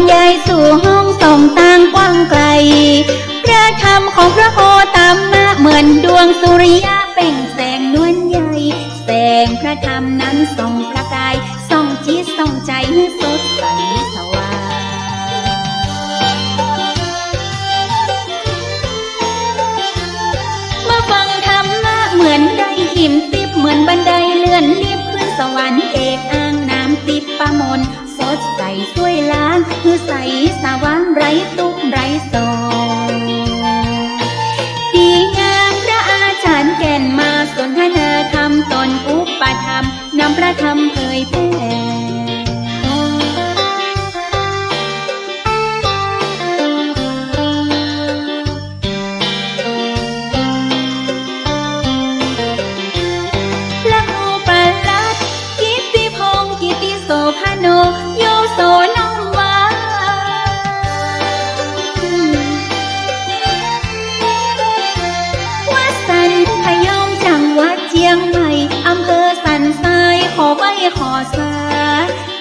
รยายสู่ห้องส่องต่างกว้างไกลพระธรรมของพระโคตมมะเหมือนดวงสุริยะเปล่งแสงนวลใหญ่แสงพระธรรมนั้นส่องประกายส่องจิตส่องใจให้สดใสสว่างมาฟังธรรมะเหมือนได้อิ่มติบเหมือนบันไดเลื่อนลิฟต์ขึ้นสวรรค์เอกอ้างน้ำติบประมนสดใสช่วยล้างคือใสสว่างไร้ทุกข์ไร้โศกดีงามพระอาจารย์แก่นมาสนทนาธรรมตนอุปธรรมนำพระธรรมเผยแผ่โยโสนมวาวัดสันพยอมจังหวัดเชียงใหม่อำเภอสันทรายขอใบขอสา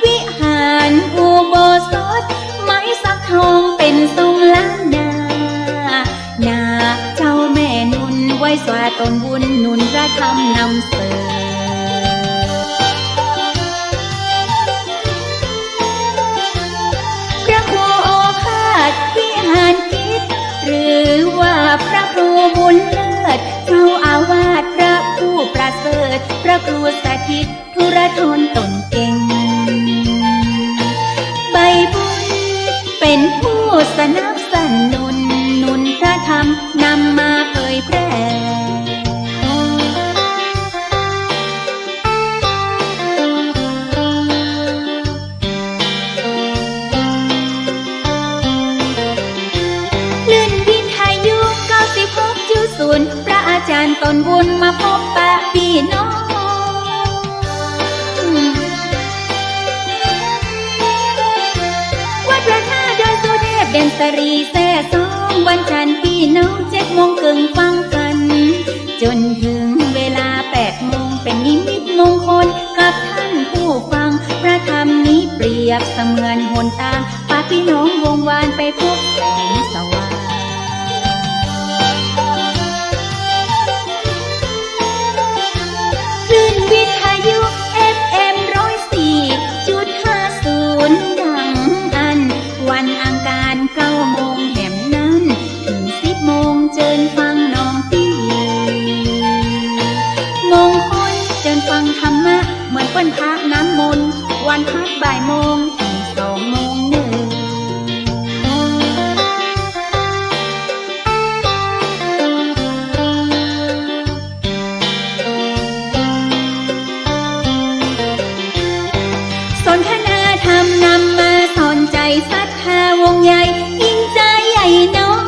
วิหารอุโบสถไม้สักทองเป็นทรงล้านนาเจ้าแม่นุนไว้สวาตนบุญนุนพระธรรมนำเสนวิหารกิจหรือว่าพระครูบุญเลิศเจ้าอาวาสพระผู้ประเสริฐพระครูสถิตธุรทนตนเก่งใบบุญเป็นผู้สนับสนุนนุนพระธรรมนำมาเผยแพร่พระอาจารย์ตนบุญมาพบปะพี่น้องวัดพระธาตุดอยสุเทพเด่นสรีแซ่ซองวันจันทร์พี่น้อง7 โมงครึ่งฟังกันจนถึงเวลา8 โมงเป็นนิมิตมงคลกับท่านผู้ฟังพระธรรมนี้เปรียบเสมือนหนทางพาพี่น้องวงวานไปพบแสงสว่างวิทยุ FM 104.50 ดังอันวันอังคาร9 โมงแหมนั้นถึง10 โมงเจิญฟังน้องพี่มงคลเจิญฟังธรรมะเหมือนวันพระน้ำมนต์วันพักบ่ายโมงถึง2 โมง1สนทนาธรรมนำมาสอนใจศรัทธาวงใหญ่ยิ่งใจใหญ่น้อง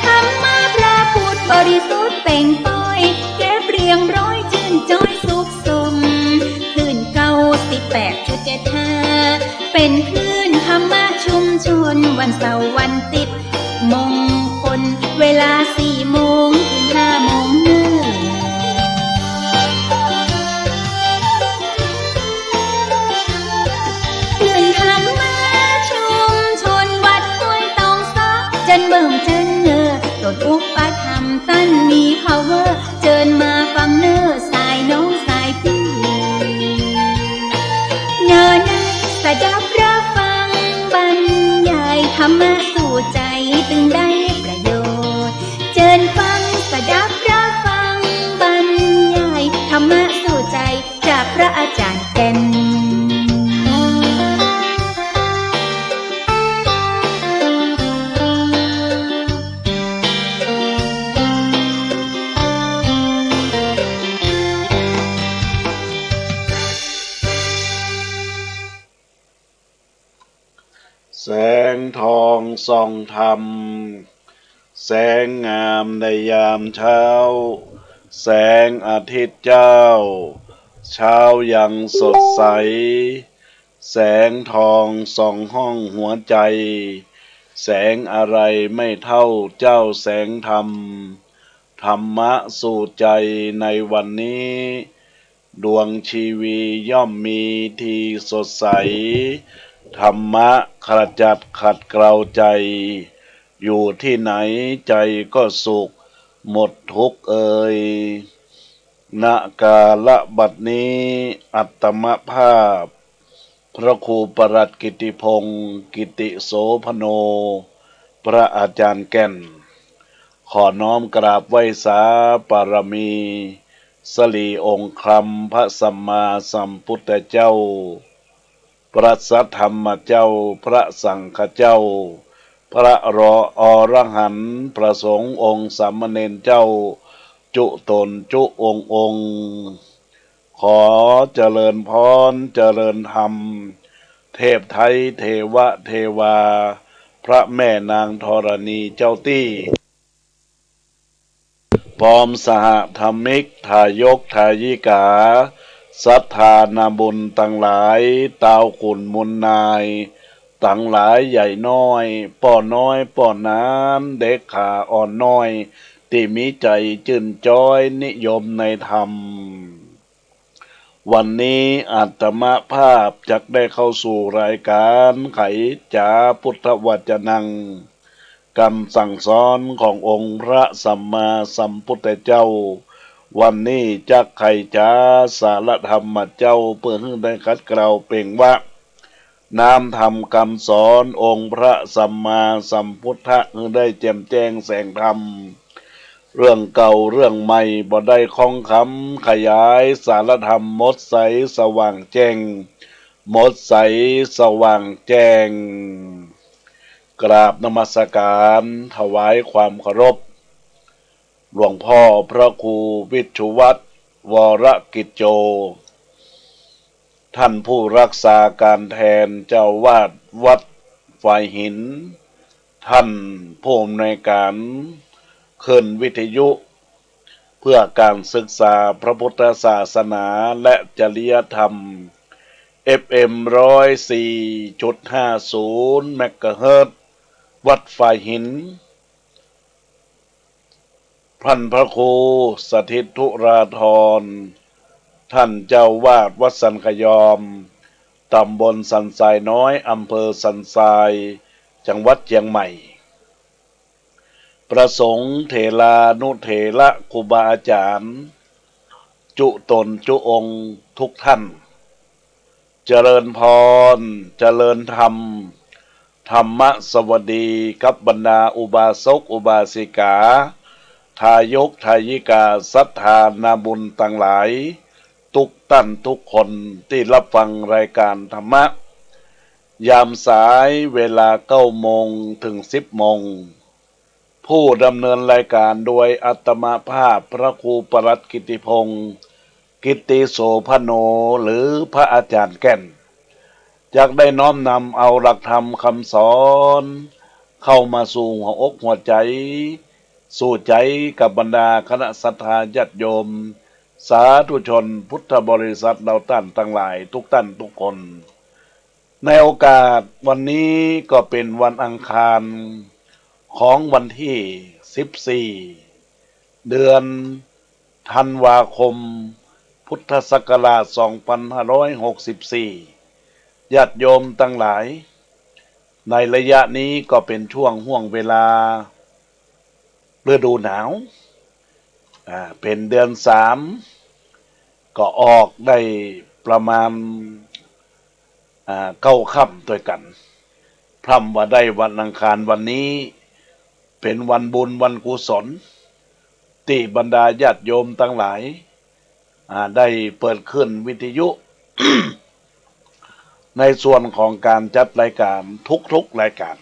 ธรรมะพระพุทธบริสุทธิ์เป่งป้อยเก็บเรียงร้อยชื่นจ้อยสุขสมคลื่น98.75เป็นคลื่นธรรมะชุมชนวันเสาร์วันติดมงคลเวลา4 โมงถึง5 โมงจันเบิ่มจันเนอตนอุปธรรมตั้นมี power เจิญมาฟังเนอสายน้องสายพี่เนอนะสดับรับฟังบรรยายธรรมะสู่ใจตึงได้ประโยชน์เจิญฟังสดับรับฟังบรรยายธรรมะสู่ใจจากพระอาจารย์แก่นแสงทองส่องธรรมแสงงามในยามเช้าแสงอาทิตย์เจ้าเช้ายังสดใสแสงทองส่องห้องหัวใจแสงอะไรไม่เท่าเจ้าแสงธรรมธรรมะสู่ใจในวันนี้ ดวงชีวีย่อมมีที่สดใสธรรมะขจัดขัดเกลาใจอยู่ที่ไหนใจก็สุขหมดทุกข์เอ่ยณกาลบัดนี้อัตมภาพพระครูปรัตกิติพงศ์กิติโสพโนพระอาจารย์แก่นขอน้อมกราบไหว้สาปารมีสลีองค์ครัมพระสัมมาสัมพุทธเจ้าพระสัทธรรมเจ้าพระสังฆเจ้าพระอรหันต์พระสงฆ์องค์สามเณรเจ้าจุตนจุองค์ขอเจริญพรเจริญธรรมเทพไทยเทวะเทวาพระแม่นางธรณีเจ้าตี้พร้อมสหธรรมิกทายกทายิกาศรัทธานาบุญตั้งหลายตาวขุนมุนนายตั้งหลายใหญ่น้อยป่อน้อยป่อนั้นเด็กขาอ่อนน้อยที่มีใจจื่นจ้อยนิยมในธรรมวันนี้อาตมาภาพจักได้เข้าสู่รายการไขจ๋าพุทธวจนังคำสั่งสอนขององค์พระสัมมาสัมพุทธเจ้าวันนี้จักไขจ๋าสารธรรมเจ้าเพื่อให้ได้คัดเกลาเปล่งว่าน้ำธรรมคำสอนองค์พระสัมมาสัมพุทธะให้ได้แจ่มแจ้งแสงธรรมเรื่องเก่าเรื่องใหม่บ่ได้คองคำขยายสารธรรมหมดใสสว่างแจ้งหมดใสสว่างแจ้งกราบนมัสการถวายความเคารพหลวงพ่อพระครูวิชุวัฒน์วรกิจโจท่านผู้รักษาการแทนเจ้าวาดวัดฝ่ายหินท่านผู้อำนวยการขึ้นวิทยุเพื่อการศึกษาพระพุทธศาสนาและจริยธรรม FM 104.50 เมกะเฮิรตซ์วัดฝ่ายหินท่านพระครูสถิตธุราธรท่านเจ้าวาดวัดสันขยอมตำบลสันทรายน้อยอำเภอสันทรายจังหวัดเชียงใหม่ประสงค์เถรานุเถระครูบาอาจารย์จุตนจุองค์ทุกท่านเจริญพรเจริญธรรมธรรมสวัสดีกับบรรดาอุบาสกอุบาสิกาทายกทายิกาศรัทธานาบุญต่างหลายทุกท่านทุกคนที่รับฟังรายการธรรมะยามสายเวลา9 โมงถึง 10 โมงผู้ดำเนินรายการโดยอัตมาภาพพระครูปรัตกิติพงศ์กิติโสพโนหรือพระอาจารย์แก่นอยากได้น้อมนำเอาหลักธรรมคำสอนเข้ามาสู่หัวอกหัวใจสู่ใจกับบรรดาคณะศรัทธาญาติโยมสาธุชนพุทธบริษัทเราท่านทั้งหลายทุกท่านทุกคนในโอกาสวันนี้ก็เป็นวันอังคารของวันที่14เดือนธันวาคมพุทธศักราช2564ญาติโยมทั้งหลายในระยะนี้ก็เป็นช่วงห่วงเวลาฤดูหนาวเป็นเดือน3ก็ออกได้ประมาณ9 ค่ำด้วยกันพร่ำว่าได้วันอังคารวันนี้เป็นวันบุญวันกุศลที่บรรดาญาติโยมทั้งหลายได้เปิดขึ้นวิทยุ ในส่วนของการจัดรายการทุกๆรายการ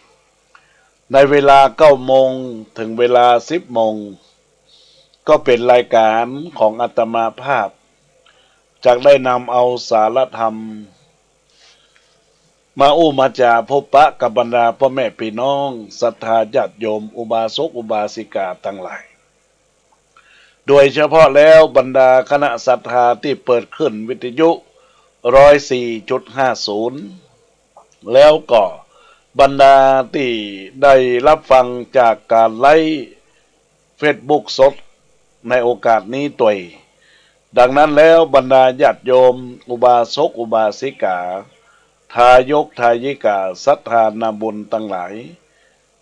ในเวลา9 โมงถึงเวลา10 โมงก็เป็นรายการของอาตมาภาพจะได้นำเอาสารธรรมมามาจาพบปะกับบรรดาพ่อแม่พี่น้องศรัทธาญาติโยมอุบาสกอุบาสิกาทั้งหลายโดยเฉพาะแล้วบรรดาคณะศรัทธาที่เปิดขึ้นวิทยุ 104.50 แล้วก็บรรดาที่ได้รับฟังจากการไลฟ์เฟซบุ๊กสดในโอกาสนี้ตัว ดังนั้นแล้วบรรดาญาติโยมอุบาสกอุบาสิกาทายกทายิกาศรัทธานาบุญทั้งหลาย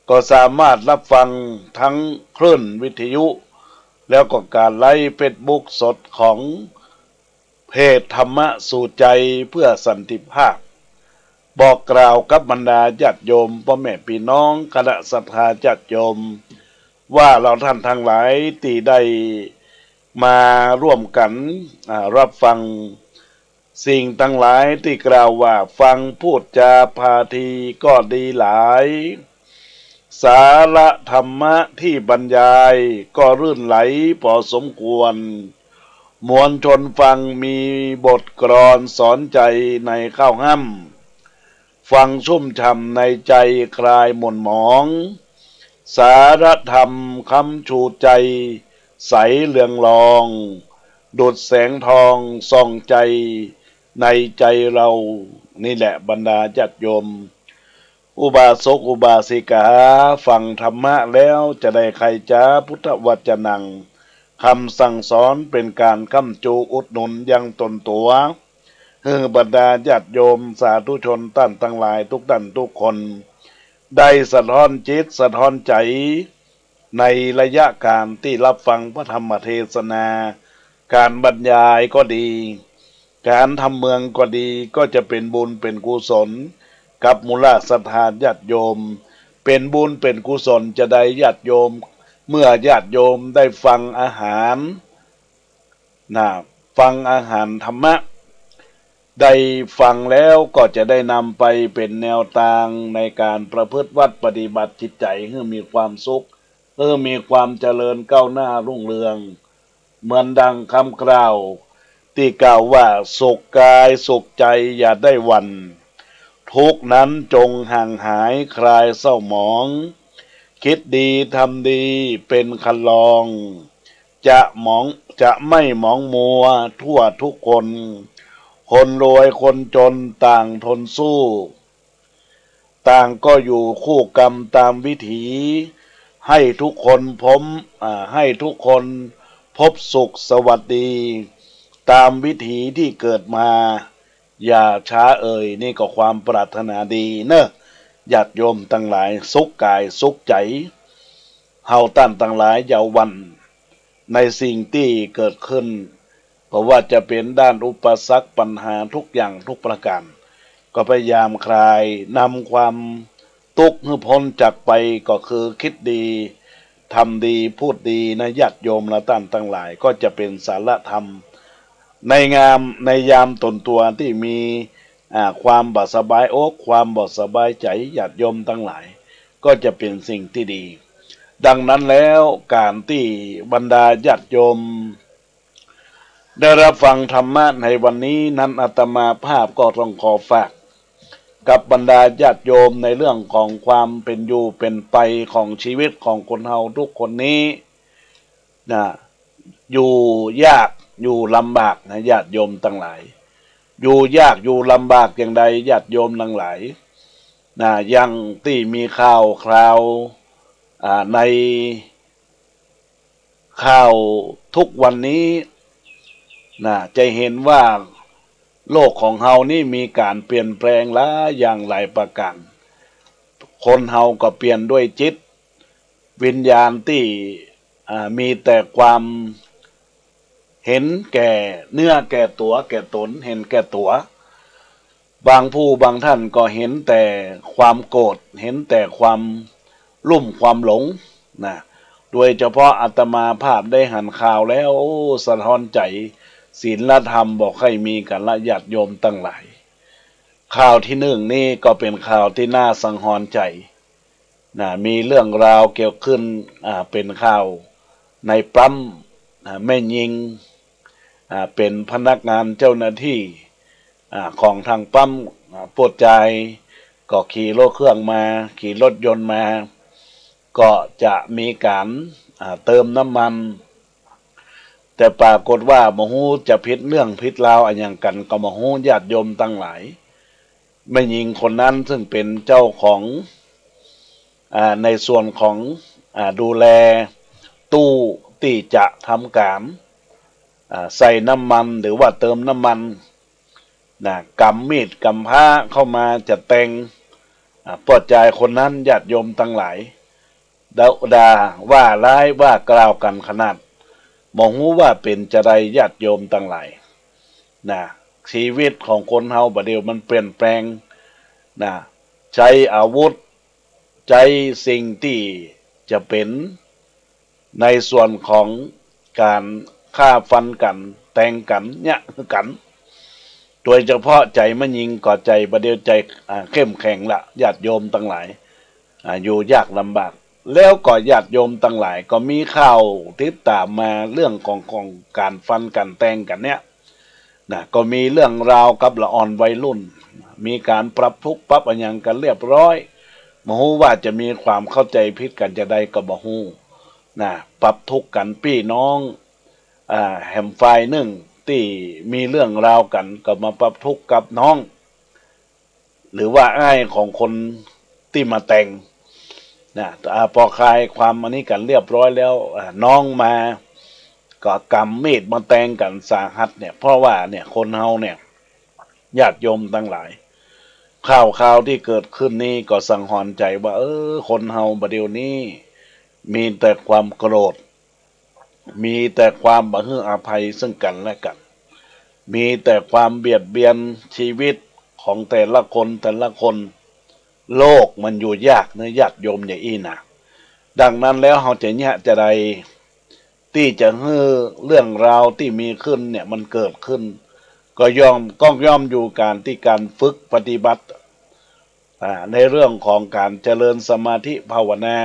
ก็สามารถรับฟังทั้งคลื่นวิทยุแล้วก็การไลฟ์เฟซบุ๊กสดของเพจธรรมะสู่ใจเพื่อสันติภาพบอกกล่าวกับบรรดาญาติโยมพ่อแม่พี่น้องคณะศรัทธาญาติโยมว่าเราท่านทั้งหลายที่ได้มาร่วมกันรับฟังสิ่งทั้งหลายที่กล่าวว่าฟังพูดจาพาทีก็ดีหลายสาระธรรมะที่บรรยายก็รื่นไหลพอสมควรมวลชนฟังมีบทกลอนสอนใจในข้าวห้ำฟังชุ่มช่ำในใจคลายหม่นหมองสารธรรมคำชูใจใสเลืองลองดุจแสงทองส่องใจในใจเรานี่แหละบรรดาญาติโยมอุบาสกอุบาสิกาฟังธรรมะแล้วจะได้ใครจ้าพุทธวจนังคำสั่งสอนเป็นการค้ำจูอุดหนุนยังตนตัวบรรดาญาติโยมสาธุชนท่านทั้งหลายทุกท่านทุกคนได้สะท้อนจิตสะท้อนใจในระยะการที่รับฟังพระธรรมเทศนาการบรรยายก็ดีการทำเมืองก็ดีก็จะเป็นบุญเป็นกุศลกับมูลศรัทธาญาติโยมเป็นบุญเป็นกุศลจะได้ญาติโยมเมื่อญาติโยมได้ฟังอาหารฟังอาหารธรรมะได้ฟังแล้วก็จะได้นำไปเป็นแนวทางในการประพฤติวัดปฏิบัติจิตใจให้มีความสุขมีความเจริญก้าวหน้ารุ่งเรืองเหมือนดังคำกล่าวที่กล่าวว่าสุขกายสุขใจอย่าได้หวั่นทุกนั้นจงห่างหายคลายเศร้าหมองคิดดีทำดีเป็นคันลองจะไม่หมองมัวทั่วทุกคนคนรวยคนจนต่างทนสู้ต่างก็อยู่คู่กรรมตามวิถีให้ทุกคนให้ทุกคนพบสุขสวัสดีตามวิถีที่เกิดมาอย่าช้านี่ก็ความปรารถนาดีเนอะญาติโยมทั้งหลายสุขกายสุขใจเฮาท่านทั้งหลายอย่าหวั่นในสิ่งที่เกิดขึ้นเพราะว่าจะเป็นด้านอุปสรรคปัญหาทุกอย่างทุกประการก็พยายามคลายนำความทุกข์ให้พ้นจากไปก็คือคิดดีทำดีพูดดีนะญาติโยมและท่านทั้งหลายก็จะเป็นสารธรรมในยามตนตัวที่มีความบ่สบายอกความบ่สบายใจญาติโยมทั้งหลายก็จะเป็นสิ่งที่ดีดังนั้นแล้วการที่บรรดาญาติโยมได้รับฟังธรรมะในวันนี้นั้นอาตมาภาพก็ต้องขอฝากกับบรรดาญาติโยมในเรื่องของความเป็นอยู่เป็นไปของชีวิตของคนเฮาทุกคนนี้อยู่ยากอยู่ลำบากนะญาติโยมทั้งหลายอยู่ยากอยู่ลำบากอย่างใดญาติโยมทั้งหลายยังที่มีข่าวคราวในข่าวทุกวันนี้จะเห็นว่าโลกของเฮานี่มีการเปลี่ยนแปลงหลายอย่างหลายประการคนเฮาก็เปลี่ยนด้วยจิตวิญญาณที่มีแต่ความเห็นแก่เนื้อแก่ตัวแก่ตนเห็นแก่ตัวบางผู้บางท่านก็เห็นแต่ความโกรธเห็นแต่ความลุ่มความหลงโดยเฉพาะอาตมาภาพได้หันข่าวแล้วสะท้อนใจศีลธรรมบอกให้มีกันละญาติโยมตั้งหลายข่าวที่หนึ่งนี่ก็เป็นข่าวที่น่าสังหรณ์ใจมีเรื่องราวเกี่ยวขึ้นเป็นข่าวในปั๊มแม่ยิงเป็นพนักงานเจ้าหน้าที่ของทางปั๊มปวดใจก็ขี่รถเครื่องมาขี่รถยนต์มาก็จะมีการเติมน้ำมันแต่ปรากฏว่าบ่ฮู้จะผิดเรื่องผิดราวอะไรอย่างกันก็บ่ฮู้ญาติโยมตั้งหลายแม่หญิงคนนั้นซึ่งเป็นเจ้าของในส่วนของดูแลตู้ที่จะทำการ ใส่น้ำมันหรือว่าเติมน้ำมันนะกำมีดกำผ้าเข้ามาจะแต่งปลดใจคนนั้นญาติโยมทั้งหลายด่าว่าร้ายว่ากล่าวกันขนาดมองหูว่าเป็นจะไรญาติโยมทั้งหลายนะชีวิตของคนเฮาบัดเดียวมันเปลี่ยนแปลงนะใช้อาวุธใช้สิ่งที่จะเป็นในส่วนของการฆ่าฟันกันแต่งกันเนี่ยคือกันโดยเฉพาะใจมันยิงก่อใจบัดเดียวใจเข้มแข็งละญาติโยมทั้งหลายอยู่ยากลำบากแล้วก็ญาติโยมทั้งหลายก็มีข่าวติดตามมาเรื่องของการฟันกันแต่งกันเนี่ยนะก็มีเรื่องราวกับละอ่อนวัยรุ่นมีการปรับทุกข์ปรับอันยังกันเรียบร้อยบ่ฮู้ว่าจะมีความเข้าใจผิดกันจะใดก็บ่ฮู้นะปรับทุกข์กันพี่น้องแหมฝ่ายหนึ่งที่มีเรื่องราวกันก็มาปรับทุกข์กับน้องหรือว่าอ้ายของคนที่มาแต่งนะพอคลายความอันนี้กันเรียบร้อยแล้วน้องมาก็กำมีดมาแต่งกันสาหัสเนี่ยเพราะว่าเนี่ยคนเฮาเนี่ยญาติโยมทั้งหลายข่าวที่เกิดขึ้นนี้ก็สังหรณ์ใจว่าคนเฮาบัดเดี๋ยวนี้มีแต่ความโกรธมีแต่ความบ่ฮืออภัยซึ่งกันและกันมีแต่ความเบียดเบียนชีวิตของแต่ละคนโลกมันอยู่ยากเนื้อญาติโยมอย่างอี้นะดังนั้นแล้วเฮาจะเนี่ยจะใดที่จะให้เรื่องราวที่มีขึ้นเนี่ยมันเกิดขึ้นก็ย่อมอยู่การฝึกปฏิบัติในเรื่องของการเจริญสมาธิภาวนา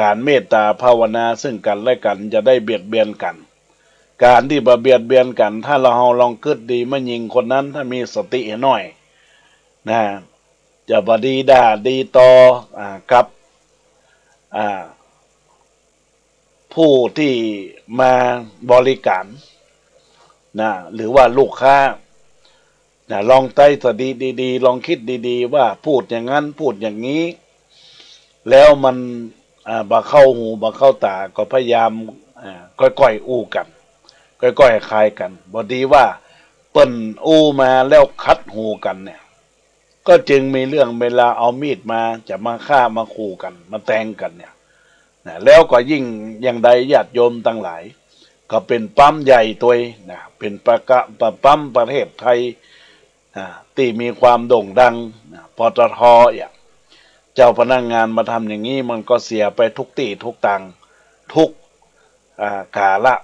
การเมตตาภาวนาซึ่งกันและกันจะได้เบียดเบียนกันการที่เบียดเบียนกันถ้าเราลองคิดดีมันยิงคนนั้นถ้ามีสติหน่อยนะจะบดีด่าดีต่อกับผู้ที่มาบริการนะหรือว่าลูกค้านะลองไต่สติดีๆลองคิดดีๆว่าพูดอย่างนั้นพูดอย่างนี้แล้วมันบ่เข้าหูบ่เข้าตาก็พยายามค่อยๆอู้กันค่อยๆคลายกันบ่ดีว่าเปิ้นอู้มาแล้วคัดหูกันเนี่ยก็จึงมีเรื่องเวลาเอามีดมาจะมาฆ่ามาขู่กันมาแทงกันเนี่ยนะแล้วก็ยิ่งอย่างใดญาติโยมทั้งหลายก็เป็นปั๊มใหญ่ตัวนะเป็นปั๊มประเทศไทยที่มีความโด่งดังปตท.อย่างเจ้าพนักงานมาทำอย่างนี้มันก็เสียไปทุกที่ทุกตังทุกกาละ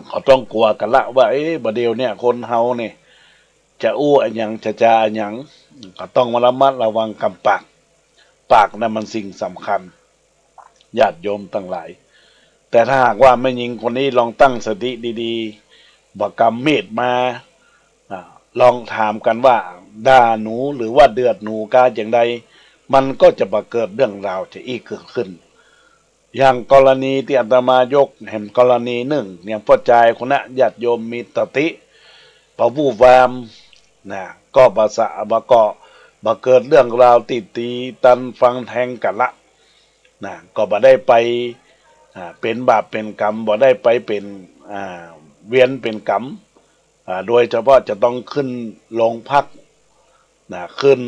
เขาต้องกลัวกันละว่าบัดเดียวเนี่ยคนเฮาเนี่ยจะอู้อันยังจะจาอันยังก็ต้องมาระมัดระวังคำปากนั่นมันสิ่งสำคัญญาติโยมทั้งหลายแต่ถ้าหากว่าไม่ยิงคนนี้ลองตั้งสติดีๆบอกกำมีดมาลองถามกันว่าด่าหนูหรือว่าเดือดหนูกาอย่างใดมันก็จะมาเกิดเรื่องราวจะอีกเกิดขึ้นอย่างกรณีที่อาตมายกเห็นกรณีหนึ่งเนี่ยพ่อใจคนนั้นญาติโยมมีสติปะวูบวามนะก็ภาษาบ่เกิดเรื่องราวตีตันฟังแทงกันละนะก็บ่ได้ไปเป็นบาปเป็นกรรมบ่ได้ไปเป็นเวียนเป็นกรรมโดยเฉพาะจะต้องขึ้นโรงพักนะขึ้น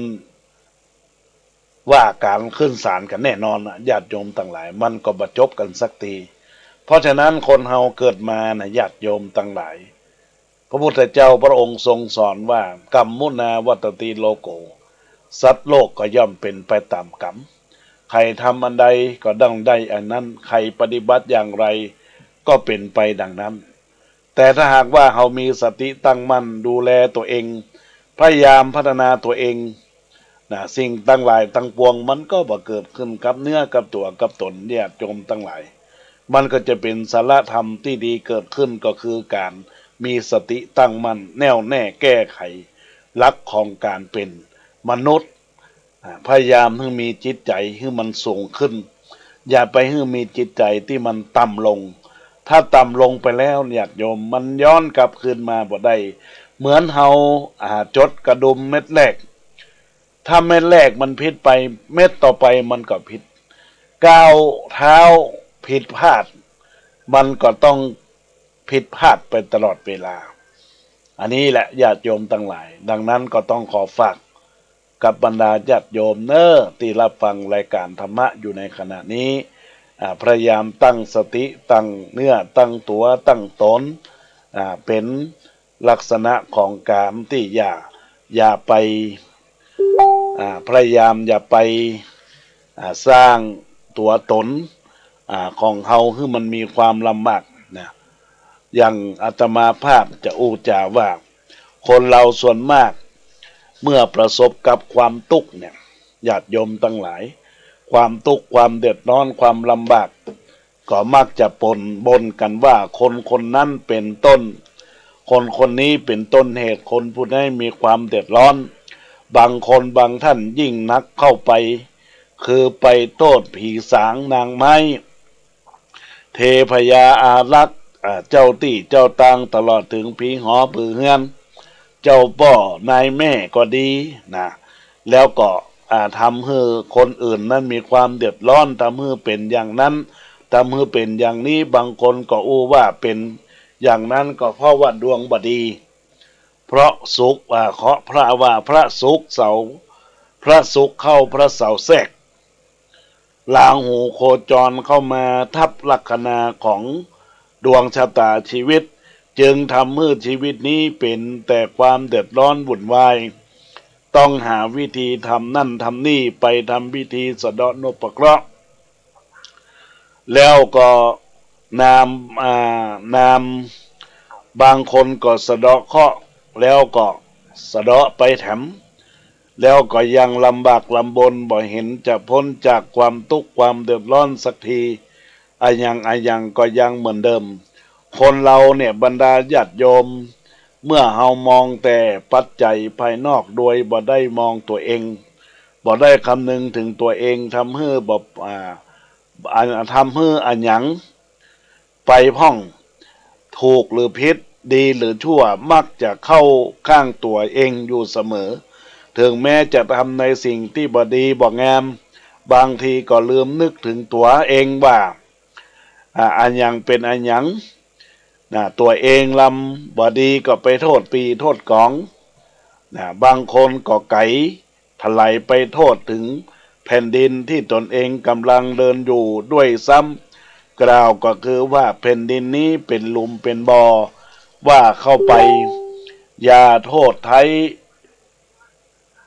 ว่าการขึ้นศาลกันแน่นอนญาติโยมต่างหลายมันก็บ่จบกันสักทีเพราะฉะนั้นคนเฮาเกิดมานะญาติโยมต่างหลายพระพุทธเจ้าพระองค์ทรงสอนว่ากรรมมุนาวัตติโลโกสัตว์โลกก็ย่อมเป็นไปตามกรรมใครทำอันใดก็ต้องได้อันนั้นใครปฏิบัติอย่างไรก็เป็นไปดังนั้นแต่ถ้าหากว่าเรามีสติตั้งมั่นดูแลตัวเองพยายามพัฒนาตัวเองนะสิ่งตั้งหลายตั้งปวงมันก็บ่เกิดขึ้นกับเนื้อกับตัวกับตนเนี่ยโยมตั้งหลายมันก็จะเป็นสาระธรรมที่ดีเกิดขึ้นก็คือการมีสติตั้งมั่นแน่วแน่แก้ไขหลักของการเป็นมนุษย์พยายามให้มีจิตใจให้มันสูงขึ้นอย่าไปให้มีจิตใจที่มันต่ำลงถ้าต่ำลงไปแล้วญาติโยมมันย้อนกลับคืนมาบ่ได้เหมือนเฮาจดกระดุมเม็ดแรกถ้าเม็ดแรกมันผิดไปเม็ดต่อไปมันก็ผิดก้าวเท้าผิดพลาดมันก็ต้อง ผิดพลาดไปตลอดเวลาอันนี้แหละญาติโยมทั้งหลายดังนั้นก็ต้องขอฝากกับบรรดาญาติโยมที่รับฟังรายการธรรมะอยู่ในขณะนี้พยายามตั้งสติตั้งเนื้อตั้งตัวตั้งตนเป็นลักษณะของการที่อย่าไปพยายามอย่าไปสร้างตัวตนของเฮาให้มันมีความลำบากนะอย่างอาตมาภาพจะอู้จาว่าคนเราส่วนมากเมื่อประสบกับความทุกข์เนี่ยญาติโยมทั้งหลายความทุกข์ความเดือดร้อนความลำบากก็มักจะปนบนกันว่าคนคนนั้นเป็นต้นคนคนนี้เป็นต้นเหตุคนผู้นั้นมีความเดือดร้อนบางคนบางท่านยิ่งนักเข้าไปคือไปโทษผีสางนางไม้เทพยาอารักษ์เจ้าตี้เจ้าตางตลอดถึงผีหอผือเฮือนเจ้าป่อนายแม่ก็ดีนะแล้วก็ทำให้คนอื่นนั้นมีความเดือดร้อนทำให้เป็นอย่างนั้นทำให้เป็นอย่างนี้บางคนก็อู้ว่าเป็นอย่างนั้นก็เพราะว่าดวงบดีเพราะศุกร์เคาะพระว่าพระศุกร์เสาพระศุกร์เข้าพระเสาแทรกลาหูโคจรเข้ามาทับลัคนาของดวงชะตาชีวิตจึงทำให้ชีวิตนี้เป็นแต่ความเดือดร้อนวุ่นวายต้องหาวิธีทำนั่นทำนี่ไปทำพิธีสะเดาะนพเคราะห์แล้วก็นามบางคนก็สะเดาะเคราะห์แล้วก็สะเดาะไปแถมแล้วก็ยังลำบากลำบนบ่เห็นจะพ้นจากความทุกข์ความเดือดร้อนสักทีอายังก็ยังเหมือนเดิมคนเราเนี่ยบรรดาญาติโยมเมื่อเฮามองแต่ปัจจัยภายนอกโดยบ่ได้มองตัวเองบ่ได้คำนึงถึงตัวเองทำให้ทำให้อันหยังไปพ่องถูกหรือผิดดีหรือชั่วมักจะเข้าข้างตัวเองอยู่เสมอถึงแม้จะทำในสิ่งที่บ่ดีบ่งามบางทีก็ลืมนึกถึงตัวเองว่าอันหยังเป็นอันหยังตัวเองลำบ่ดีก็ไปโทษปีโทษกองบางคนก็ไก่ถลายไปโทษถึงแผ่นดินที่ตนเองกำลังเดินอยู่ด้วยซ้ำกล่าวก็คือว่าแผ่นดินนี้เป็นหลุมเป็นบ่อว่าเข้าไปอย่าโทษไทย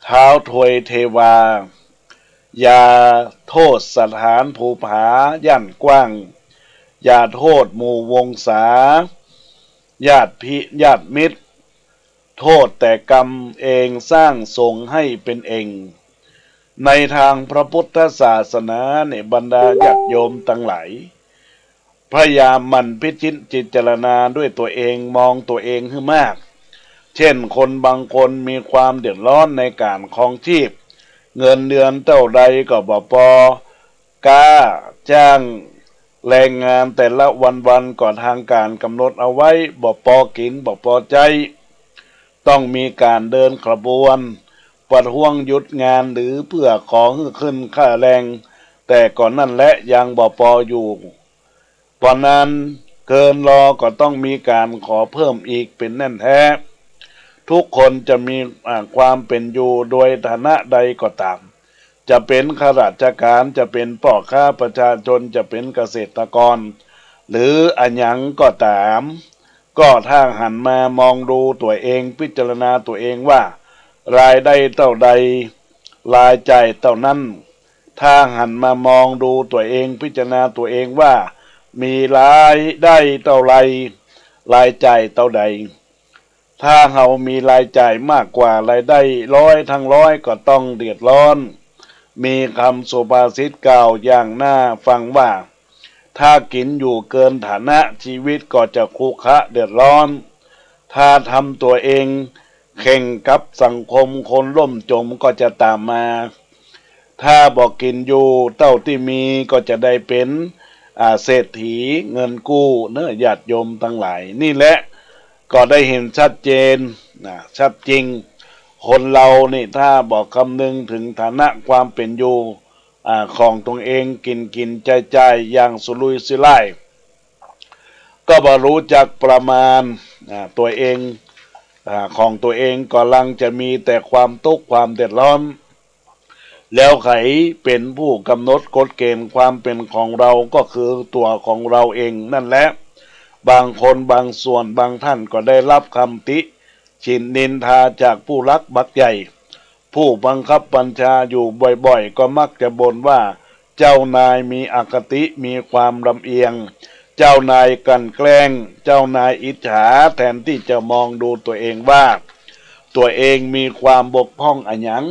เท้าถวยเทวาอย่าโทษสถานภูผาย่านกว้างอย่าโทษหมู่วงศาญาติมิตรโทษแต่กรรมเองสร้างส่งให้เป็นเองในทางพระพุทธศาสนาในบรรดาญาติโยมทั้งหลายพยายามมันพิจิตรณาด้วยตัวเองมองตัวเองให้มากเช่นคนบางคนมีความเดือดร้อนในการครองชีพเงินเดือนเท่าใดก็บ่พอกล้าจ้างแรงงานแต่ละวันก่อนทางการกำหนดเอาไว้บ่พอกินบ่พอใจต้องมีการเดินขบวนประท้วงหยุดงานหรือเพื่อขอขึ้นค่าแรงแต่ก่อนนั่นและยังบ่พออยู่เพราะนั้นเกินรอก็ต้องมีการขอเพิ่มอีกเป็นแน่นแท้ทุกคนจะมีความเป็นอยู่โดยฐานะใดก็ตามจะเป็นข้าราชการจะเป็นพ่อค้าประชาชนจะเป็นเกษตรกรหรืออันยังก็ตามก็ถ้าหันมามองดูตัวเองพิจารณาตัวเองว่ารายได้เท่าใดรายจ่ายเท่านั้นถ้าหันมามองดูตัวเองพิจารณาตัวเองว่ามีรายได้เท่าไรรายจ่ายเท่าใดถ้าเรามีรายจ่ายมากกว่ารายได้100 ทั้ง 100ก็ต้องเดือดร้อนมีคำสุภาษิตกล่าวอย่างน่าฟังว่าถ้ากินอยู่เกินฐานะชีวิตก็จะคุกคะเดือดร้อนถ้าทำตัวเองแข่งกับสังคมคนล่มจมก็จะตามมาถ้าบอกกินอยู่เท่าที่มีก็จะได้เป็นเศรษฐีเงินกู้ญาติโยมทั้งหลายนี่แหละก็ได้เห็นชัดเจนชัดจริงคนเรานี่ถ้าบอกคำนึงถึงฐานะความเป็นอยู่ของตัวเองกินใจอย่างสุรุ่ยสุร่าย ก็บ่รู้จักประมาณตัวเองของตัวเองกำลังจะมีแต่ความทุกข์ความเดือดร้อนแล้วใครเป็นผู้กำหนดกฎเกณฑ์ความเป็นของเราก็คือตัวของเราเองนั่นแหละบางคนบางส่วนบางท่านก็ได้รับคำติฉินนินทาจากผู้รักบักใหญ่ผู้บังคับบัญชาอยู่บ่อยๆก็มักจะบ่นว่าเจ้านายมีอคติมีความลำเอียงเจ้านายกลั่นแกล้งเจ้านายอิจฉาแทนที่จะมองดูตัวเองว่าตัวเองมีความบกพร่องอะหยัง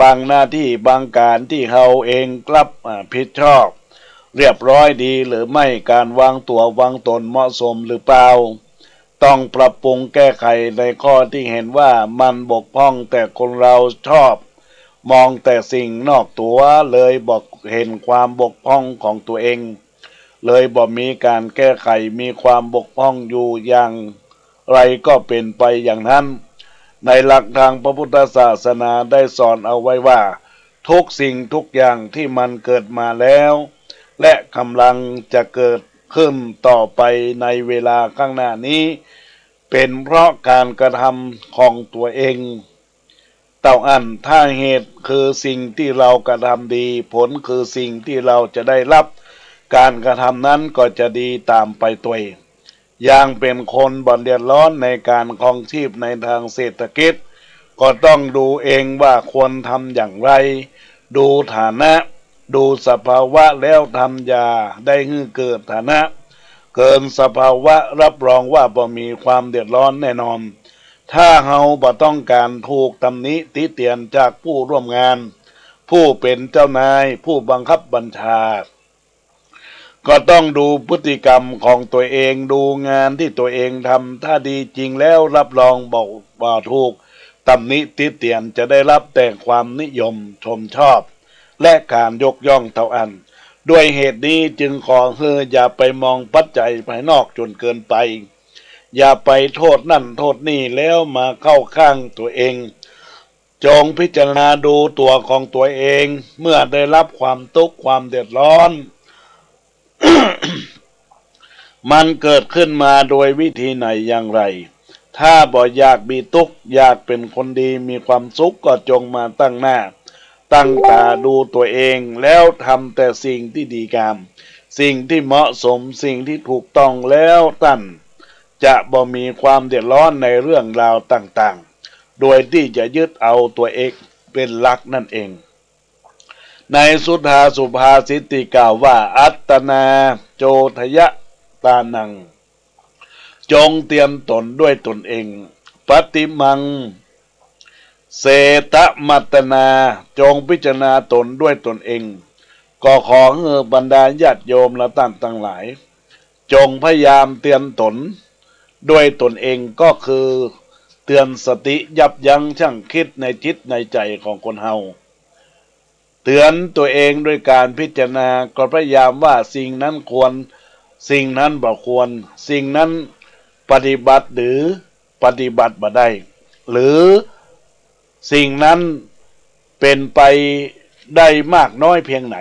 บางหน้าที่บางการที่เราเองกลับผิดชอบเรียบร้อยดีหรือไม่การวางตัววางตนเหมาะสมหรือเปล่าต้องปรับปรุงแก้ไขในข้อที่เห็นว่ามันบกพร่องแต่คนเราชอบมองแต่สิ่งนอกตัวเลยบอกเห็นความบกพร่องของตัวเองเลยบอกมีการแก้ไขมีความบกพร่องอยู่อย่างไรก็เป็นไปอย่างนั้นในหลักทางพระพุทธศาสนาได้สอนเอาไว้ว่าทุกสิ่งทุกอย่างที่มันเกิดมาแล้วและกำลังจะเกิดขึ้นต่อไปในเวลาข้างหน้านี้เป็นเพราะการกระทำของตัวเองเต่าอันถ้าเหตุคือสิ่งที่เรากระทำดีผลคือสิ่งที่เราจะได้รับการกระทำนั้นก็จะดีตามไปตัวเองอย่างเป็นคนบ่เดือดร้อนในการครองชีพในทางเศรษฐกิจก็ต้องดูเองว่าควรทำอย่างไรดูฐานะดูสภาวะแล้วทำยาได้เกิดฐานะเกินสภาวะรับรองว่าบ่มีความเดือดร้อนแน่นอนถ้าเฮาบ่ต้องการถูกตำหนิติเตียนจากผู้ร่วมงานผู้เป็นเจ้านายผู้บังคับบัญชาก็ต้องดูพฤติกรรมของตัวเองดูงานที่ตัวเองทำถ้าดีจริงแล้วรับรองบอกว่าถูกตำหนิติเตียนจะได้รับแต่ความนิยมชมชอบและการยกย่องเท่าอันด้วยเหตุนี้จึงขออย่าไปมองปัจจัยภายนอกจนเกินไปอย่าไปโทษนั่นโทษนี่แล้วมาเข้าข้างตัวเองจงพิจารณาดูตัวของตัวเองเมื่อได้รับความทุกข์ความเดือดร้อน มันเกิดขึ้นมาโดยวิธีไหนอย่างไรถ้าบ่อยากมีทุกข์อยากเป็นคนดีมีความสุขก็จงมาตั้งหน้าตั้งตาดูตัวเองแล้วทำแต่สิ่งที่ดีงามสิ่งที่เหมาะสมสิ่งที่ถูกต้องแล้วตั้นจะบ่มีความเดือดร้อนในเรื่องราวต่างๆโดยที่จะยึดเอาตัวเองเป็นหลักนั่นเองในสุทธาสุภาษิตที่กล่าวว่าอัตตนาโจทยตานังจงเตรียมตนด้วยตนเองปฏิมังเสตมัตนาจงพิจารณาตนด้วยตนเองก็ขอบรรดาญาติโยมและท่านทั้งหลายจงพยายามเตือนตนด้วยตนเองก็คือเตือนสติยับยั้งชั่งคิดในจิตในใจของคนเฮาเตือนตัวเองด้วยการพิจารณาก็พยายามว่าสิ่งนั้นควรสิ่งนั้นบ่ควรสิ่งนั้นปฏิบัติหรือปฏิบัติบ่ได้หรือสิ่งนั้นเป็นไปได้มากน้อยเพียงไหน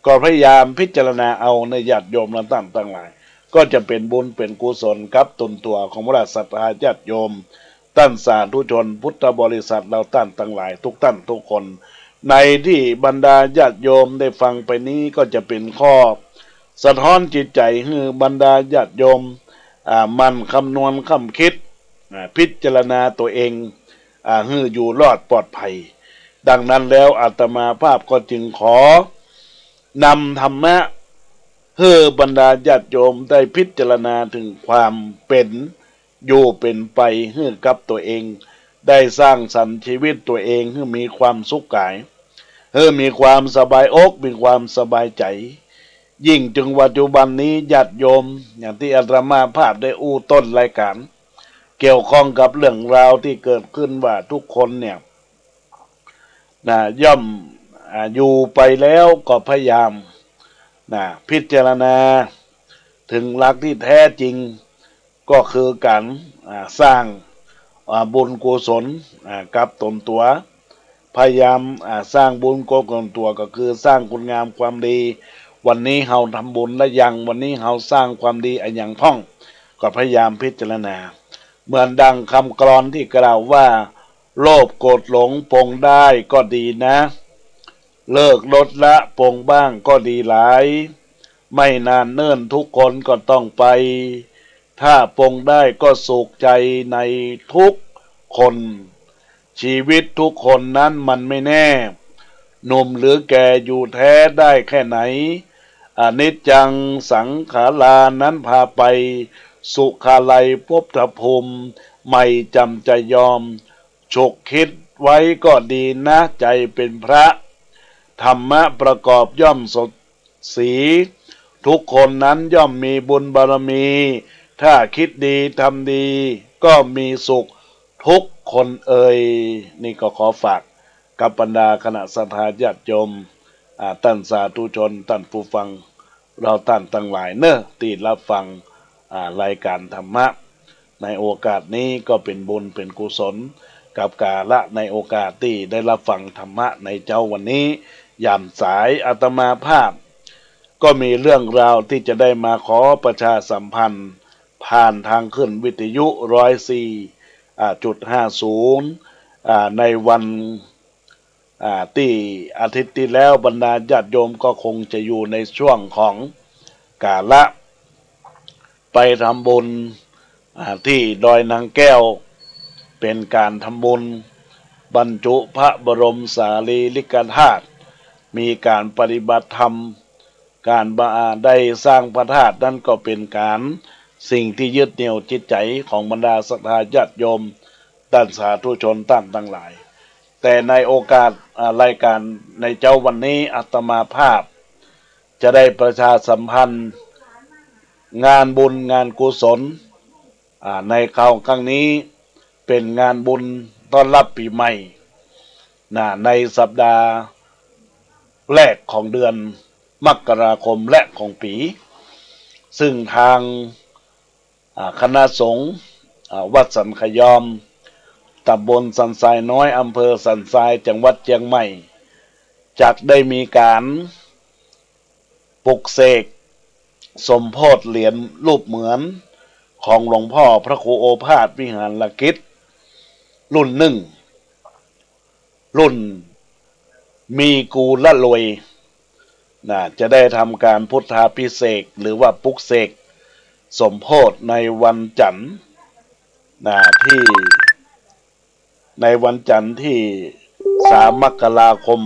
ก็พยายามพิจารณาเอาในญาติโยมและท่านทั้งหลายก็จะเป็นบุญเป็นกุศลกับตนตัวของพระศรัทธาญาติโยมท่านสาธุชนพุทธบริษัทเราท่านทั้งหลายทุกท่านทุกคนในที่บรรดาญาติโยมได้ฟังไปนี้ก็จะเป็นข้อสะท้อนจิตใจให้บรรดาญาติโยมมันคำนวณคำคิดพิจารณาตัวเองให้อยู่รอดปลอดภัยดังนั้นแล้วอาตมาภาพก็จึงขอนำธรรมะให้บรรดาญาติโยมได้พิจารณาถึงความเป็นอยู่เป็นไปให้กับตัวเองได้สร้างสรรค์ชีวิตตัวเองให้มีความสุขกายให้มีความสบายอกมีความสบายใจยิ่งจึงปัจจุบันนี้ญาติโยมอย่างที่อาตมาภาพได้อู้ต้นรายการเกี่ยวข้องกับเรื่องราวที่เกิดขึ้นว่าทุกคนเนี่ยย่อมอยู่ไปแล้วก็พยายามพิจารณาถึงหลักที่แท้จริงก็คือการสร้างบุญกุศลกับตนตัวพยายามสร้างบุญกุศลตัวก็คือสร้างคุณงามความดี วันนี้เฮาทำบุญและยังวันนี้เฮาสร้างความดีอันอย่างพ่องก็พยายามพิจารณาเหมือนดังคำกลอนที่กล่าวว่าโลภโกรธหลงปลงได้ก็ดีนะ เลิกลดละปลงบ้างก็ดีหลายไม่นานเนิ่นทุกคนก็ต้องไปถ้าปลงได้ก็สุขใจในทุกคนชีวิตทุกคนนั้นมันไม่แน่หนุ่มหรือแก่อยู่แท้ได้แค่ไหนอนิจจังสังขารานั้นพาไปสุขาลัยภพภูมิไม่จำจะยอมฉกคิดไว้ก็ดีนะใจเป็นพระธรรมะประกอบย่อมสดสีทุกคนนั้นย่อมมีบุญบารมีถ้าคิดดีทำดีก็มีสุขทุกคนนี่ก็ขอฝากกับบรรดาคณะศรัทธาญาติโยมท่านสาธุชนท่านผู้ฟังเราท่านทั้งหลายเนอะที่รับฟังรายการธรรมะในโอกาสนี้ก็เป็นบุญเป็นกุศลกับกาละในโอกาสที่ได้รับฟังธรรมะในเจ้าวันนี้ยามสายอาตมาภาพก็มีเรื่องราวที่จะได้มาขอประชาสัมพันธ์ผ่านทางขึ้นวิทยุ104.50ในวันที่อาทิตย์ที่แล้วบรรดาญาติโยมก็คงจะอยู่ในช่วงของกาละไปทำบุญที่ดอยนางแก้วเป็นการทำบุญบรรจุพระบรมสารีริกธาตุมีการปฏิบัติธรรมการได้สร้างพระธาตุนั้นก็เป็นการสิ่งที่ยึดเหนี่ยวจิตใจของบรรดาศรัทธาญาติโยมท่านสาธุชนท่านทั้งหลายแต่ในโอกาสรายการในเจ้าวันนี้อาตมาภาพจะได้ประชาสัมพันธ์งานบุญงานกุศลในครั้งนี้เป็นงานบุญต้อนรับปีใหม่ในสัปดาห์แรกของเดือนมกราคมและของปีซึ่งทางคณะสงฆ์วัดสันขยอมตำบลสันทรายน้อยอำเภอสันทรายจังหวัดเชียงใหม่จัดได้มีการปลุกเสกสมโภชเหรียญรูปเหมือนของหลวงพ่อพระครูโอภาสวิหารกิจรุ่นหนึ่งรุ่นมีกูละรวยจะได้ทำการพุทธาภิเษกหรือว่าปลุกเสกสมโภชในวันจันทร์ที่ในวันจันทร์ที่3 มกราคม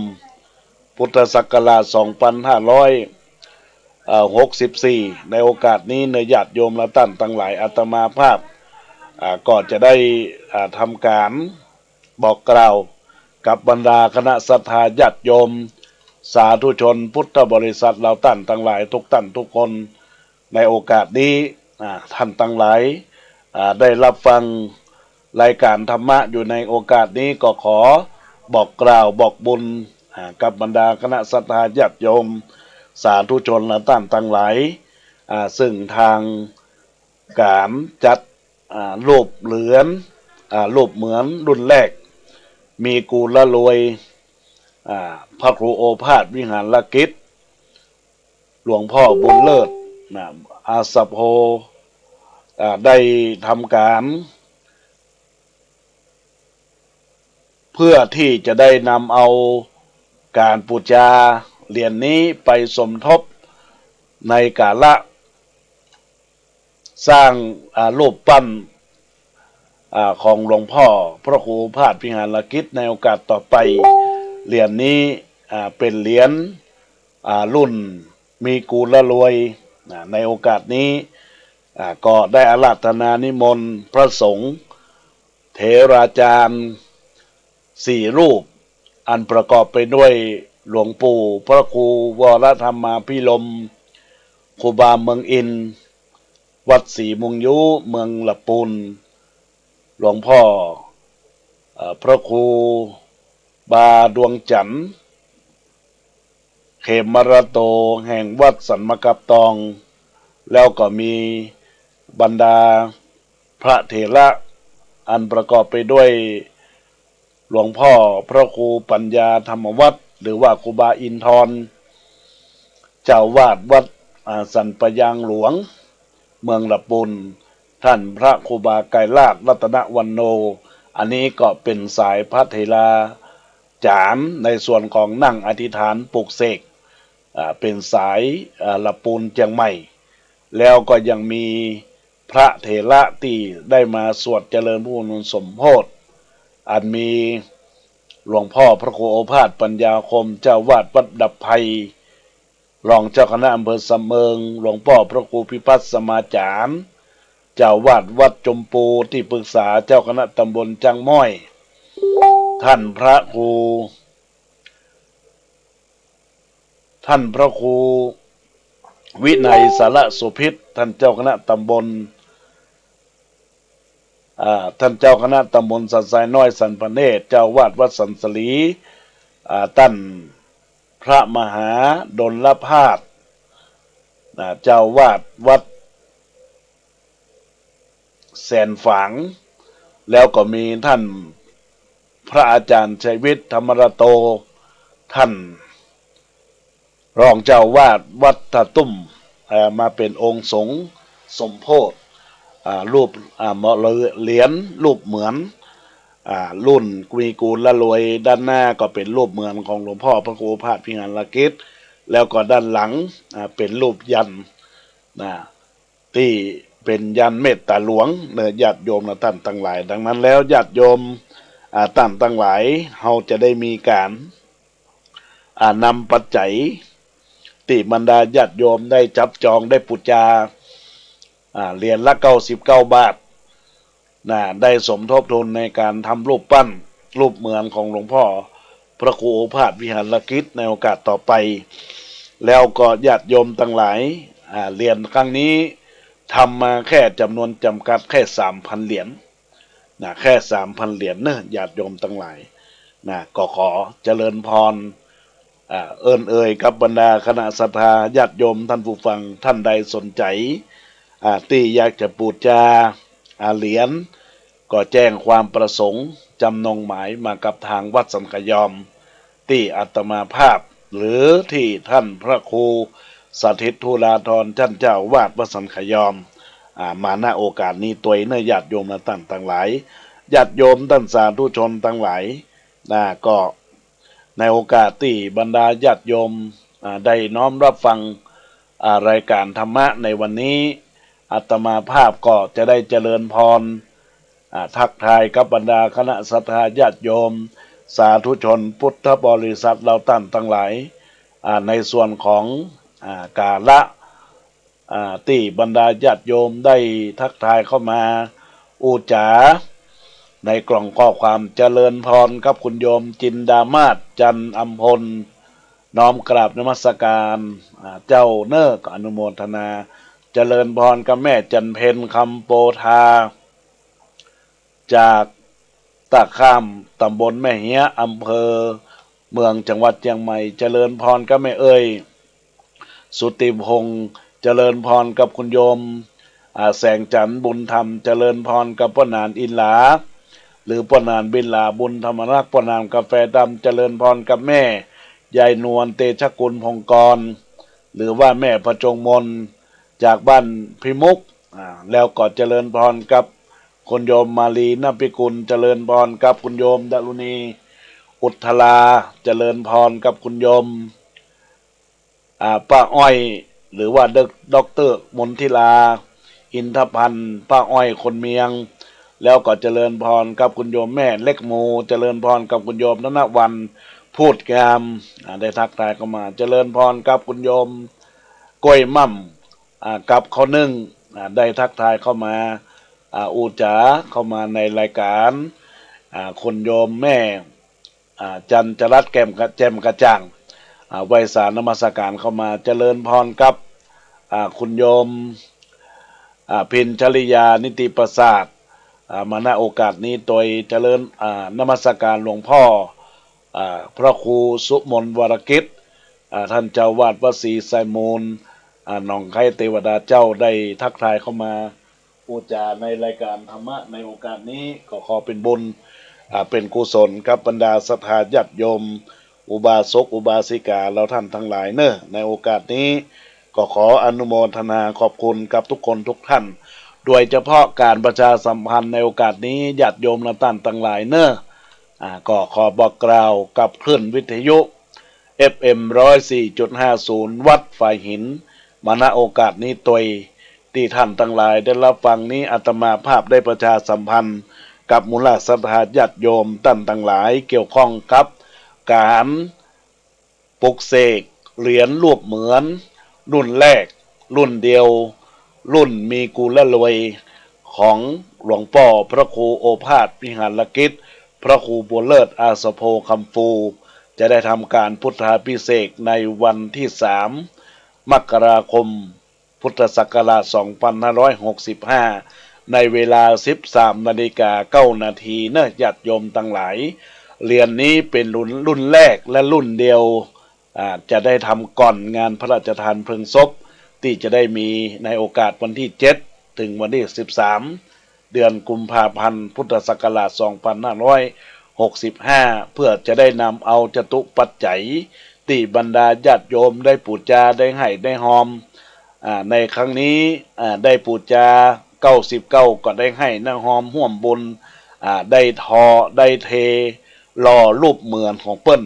พุทธศักราช2564ในโอกาสนี้เนยญาติโยมและท่านทั้งหลายอาตมาภาพก็จะได้ทำการบอกกล่าวกับบรรดาคณะศรัทธาญาติโยมสาธุชนพุทธบริษัทเราท่านทั้งหลายทุกท่านทุกคนในโอกาสนี้ท่านทั้งหลายได้รับฟังรายการธรรมะอยู่ในโอกาสนี้ก็ขอบอกกล่าวบอกบุญกับบรรดาคณะศรัทธาญาติโยมสาธุชนและท่านทั้งหลายซึ่งทางการจัดรูปเหรียญรูปเหมือนรุ่นแรกมีกูละรวยพระครูโอภาสวิหารกิจหลวงพ่อบุญเลิศอาสโพได้ทำการเพื่อที่จะได้นำเอาการบูชาเหรียญนี้ไปสมทบในกาละสร้างรูปปั้นของหลวงพ่อพระครูโอภาสวิหารกิจในโอกาสต่อไปเหรียญนี้เป็นเหรียญรุ่นมีกูละรวยในโอกาสนี้ก็ได้อาราธนานิมนต์พระสงฆ์เถราจารย์4 รูปอันประกอบไปด้วยหลวงปู่พระครูวรธรรมาภิรมย์ครูบาเมืองอินวัดศรีมุงยุเมืองละปูนหลวงพ่อพระครูบาดวงจันทร์เขมรโตแห่งวัดสันมกับตองแล้วก็มีบรรดาพระเถระอันประกอบไปด้วยหลวงพ่อพระครูปัญญาธรรมวัฒน์หรือว่าครูบาอินทร เจ้าวาดวัดสันปะยางหลวงเมืองละปุนท่านพระครูบาไกรลาภรัตนวันโนอันนี้ก็เป็นสายพระเถราจารย์ในส่วนของนั่งอธิษฐานปลุกเสกเป็นสายละปูนเจียงใหม่แล้วก็ยังมีพระเถระที่ได้มาสวดเจริญพระพุทธสมโภชอันมีหลวงพ่อพระครูโอภาสปัญญาคมเจ้าวาดวัดดับไพรองเจ้าคณะอำเภอสำเมิงหลวงพ่อพระครูพิพัฒน์สมาจารย์เจ้าวาดวัดจมปูที่ปรึกษาเจ้าคณะตำบลจังม้อยท่านพระครูวินัยสารสุพิษท่านเจ้าคณะตำบลสันทรายน้อยสันพเนตรเจ้าวาดวัดสันสลีท่านพระมหาดลภาสเจ้าวาดวัดแสนฝางแล้วก็มีท่านพระอาจารย์ชัยวิทย์ธรรมรโตท่านรองเจ้าวาดวัดตะตุ้มมาเป็นองค์สงฆ์สมโพธิรูปเหรียญรูปเหมือนรุ่นกุยกูลละรวยด้านหน้าก็เป็นรูปเหมือนของหลวงพ่อพระครูพาสพิหารกิจแล้วก็ด้านหลังเป็นรูปยันที่เป็นยันเมตตาหลวงเนี่ยญาติโยมท่านทั้งหลายดังนั้นแล้วญาติโยมท่านทั้งหลายเราจะได้มีการนำปัจจัยที่บรรดาญาติโยมได้จับจองได้ปูจาเหรียญละ99 บาทได้สมทบทุนในการทำรูปปั้นรูปเหมือนของหลวงพ่อพระครูโอภาสวิหารกิจในโอกาสต่อไปแล้วก็ญาติโยมทั้งหลายเหรียญครั้งนี้ทำมาแค่จำนวนจำกัดแค่ 3,000 เหรียญแค่ 3,000 เหรียญเนอะญาติโยมทั้งหลายก็ขอเจริญพรเอ่ยกับบรรดาคณะศรัทธาญาติโยมท่านผู้ฟังท่านใดสนใจที่อยากจะบูชาเหรียญก็แจ้งความประสงค์จำนงหมายมากับทางวัดสันขยอมที่อาตมาภาพหรือที่ท่านพระครูสถิตธุลาธรท่านเจ้าวาดวัดสันขยอมมาณโอกาสนี้ตัวเนื้อญาติโยมท่านทั้งหลายญาติโยมท่านสาธุชนทั้งหลายก็ในโอกาสที่บรรดาญาติโยมได้น้อมรับฟังรายการธรรมะในวันนี้อาตมาภาพก็จะได้เจริญพรทักทายกับบรรดาคณะศรัทธาญาติโยมสาธุชนพุทธบริษัทเราท่านทั้งหลายในส่วนของกาละที่บรรดาญาติโยมได้ทักทายเข้ามาอูจาในกล่องข้อความเจริญพรกับคุณโยมจินดามาศจันอัมพลน้อมกราบนมัสการเจ้าเนอร์อนุโมทนาเจริญพรกับแม่จันเพนคำโปธาจากตะข้ามตำบลแม่เฮียอำเภอเมืองจังหวัดเชียงใหม่เจริญพรกับแม่เอ้ยสุติพงษ์เจริญพรกับคุณโยมแสงจันทร์บุญธรรมเจริญพรกับป้านานอินหลาหรือป้านานบินหลาบุญธรรมรักษ์ป้านานกาแฟดำเจริญพรกับแม่ยายนวลเตชะกุลพงกรหรือว่าแม่ประจงมนจากบ้านพิมุกแล้วก็เจริญพรกับคุณโยมมาลีนภิกุลเจริญพรกับคุณโยมดารุณีอุทธลาเจริญพรกับคุณโยมป้าอ้อยหรือว่าด็อกเตอร์มนทิลาอินทพันธ์ป้าอ้อยคนเมียงแล้วก็เจริญพรกับคุณโยมแม่เล็กโมเจริญพรกับคุณโยมธนวันพูดงามได้ทักทายเข้ามาเจริญพรกับคุณโยมก้อยมั่มกับเขานึ่งได้ทักทายเข้ามาอูจ๋าเข้ามาในรายการคุณโยมแม่จันจรัตน์แจ่มกระจ่างไวสารนมัสการเข้ามาเจริญพรกับคุณโยมพินชลิยานิติประสาทมาณโอกาสนี้โดยเจริญนมัสการหลวงพ่อพระครูสุมนวรกิจท่านเจ้าวาดวัดศรีไซมูลหนองไข่เทวดาเจ้าได้ทักทายเข้ามาพูดจาในรายการธรรมะในโอกาสนี้ก็ขอเป็นบุญเป็นกุศลกับบรรดาศรัทธาญาติโยม อุบาสกอุบาสิกาเราท่านทั้งหลายเนอะในโอกาสนี้ก็ขออนุโมทนาขอบคุณกับทุกคนทุกท่านโดยเฉพาะการประชาสัมพันธ์ในโอกาสนี้ญาติโยมเราท่านทั้งหลายเนอะก็ขอบอกกล่าวกับคลื่นวิทยุ FM 104.50 วัดฝ่ายหินมาณโอกาสนี้ตวยที่ท่านทั้งหลายได้รับฟังนี้อาตมาภาพได้ประชาสัมพันธ์กับมูลศรัทธาญาติโยมท่านทั้งหลายเกี่ยวข้องกับการปลุกเสกเหรียญรูปเหมือนรุ่นแรกรุ่นเดียวรุ่นมีกูละรวยของหลวงพ่อพระครูโอภาสวิหารกิจพระครูบัวเลิศอาสโพคำฟูจะได้ทำการพุทธาภิเษกในวันที่3 มกราคมพุทธศักราช 2565 ในเวลา 13:09 นาทีเนอะญาติโยมทั้งหลายเรียนนี้เป็นรุ่นแรกและรุ่นเดียวจะได้ทำก่อนงานพระราชทานเพลิงศพที่จะได้มีในโอกาสวันที่ 7 ถึงวันที่ 13 เดือนกุมภาพันธ์พุทธศักราช 2565 เพื่อจะได้นำเอาจตุปัจจัยที่บรรดาญาติโยมได้ปูจาได้ให้ได้หอมในครั้งนี้ได้ปูจา99ก็ได้ให้นะหอมห่วมบุญได้ทอได้เทหล่อรูปเหมือนของเปิ้น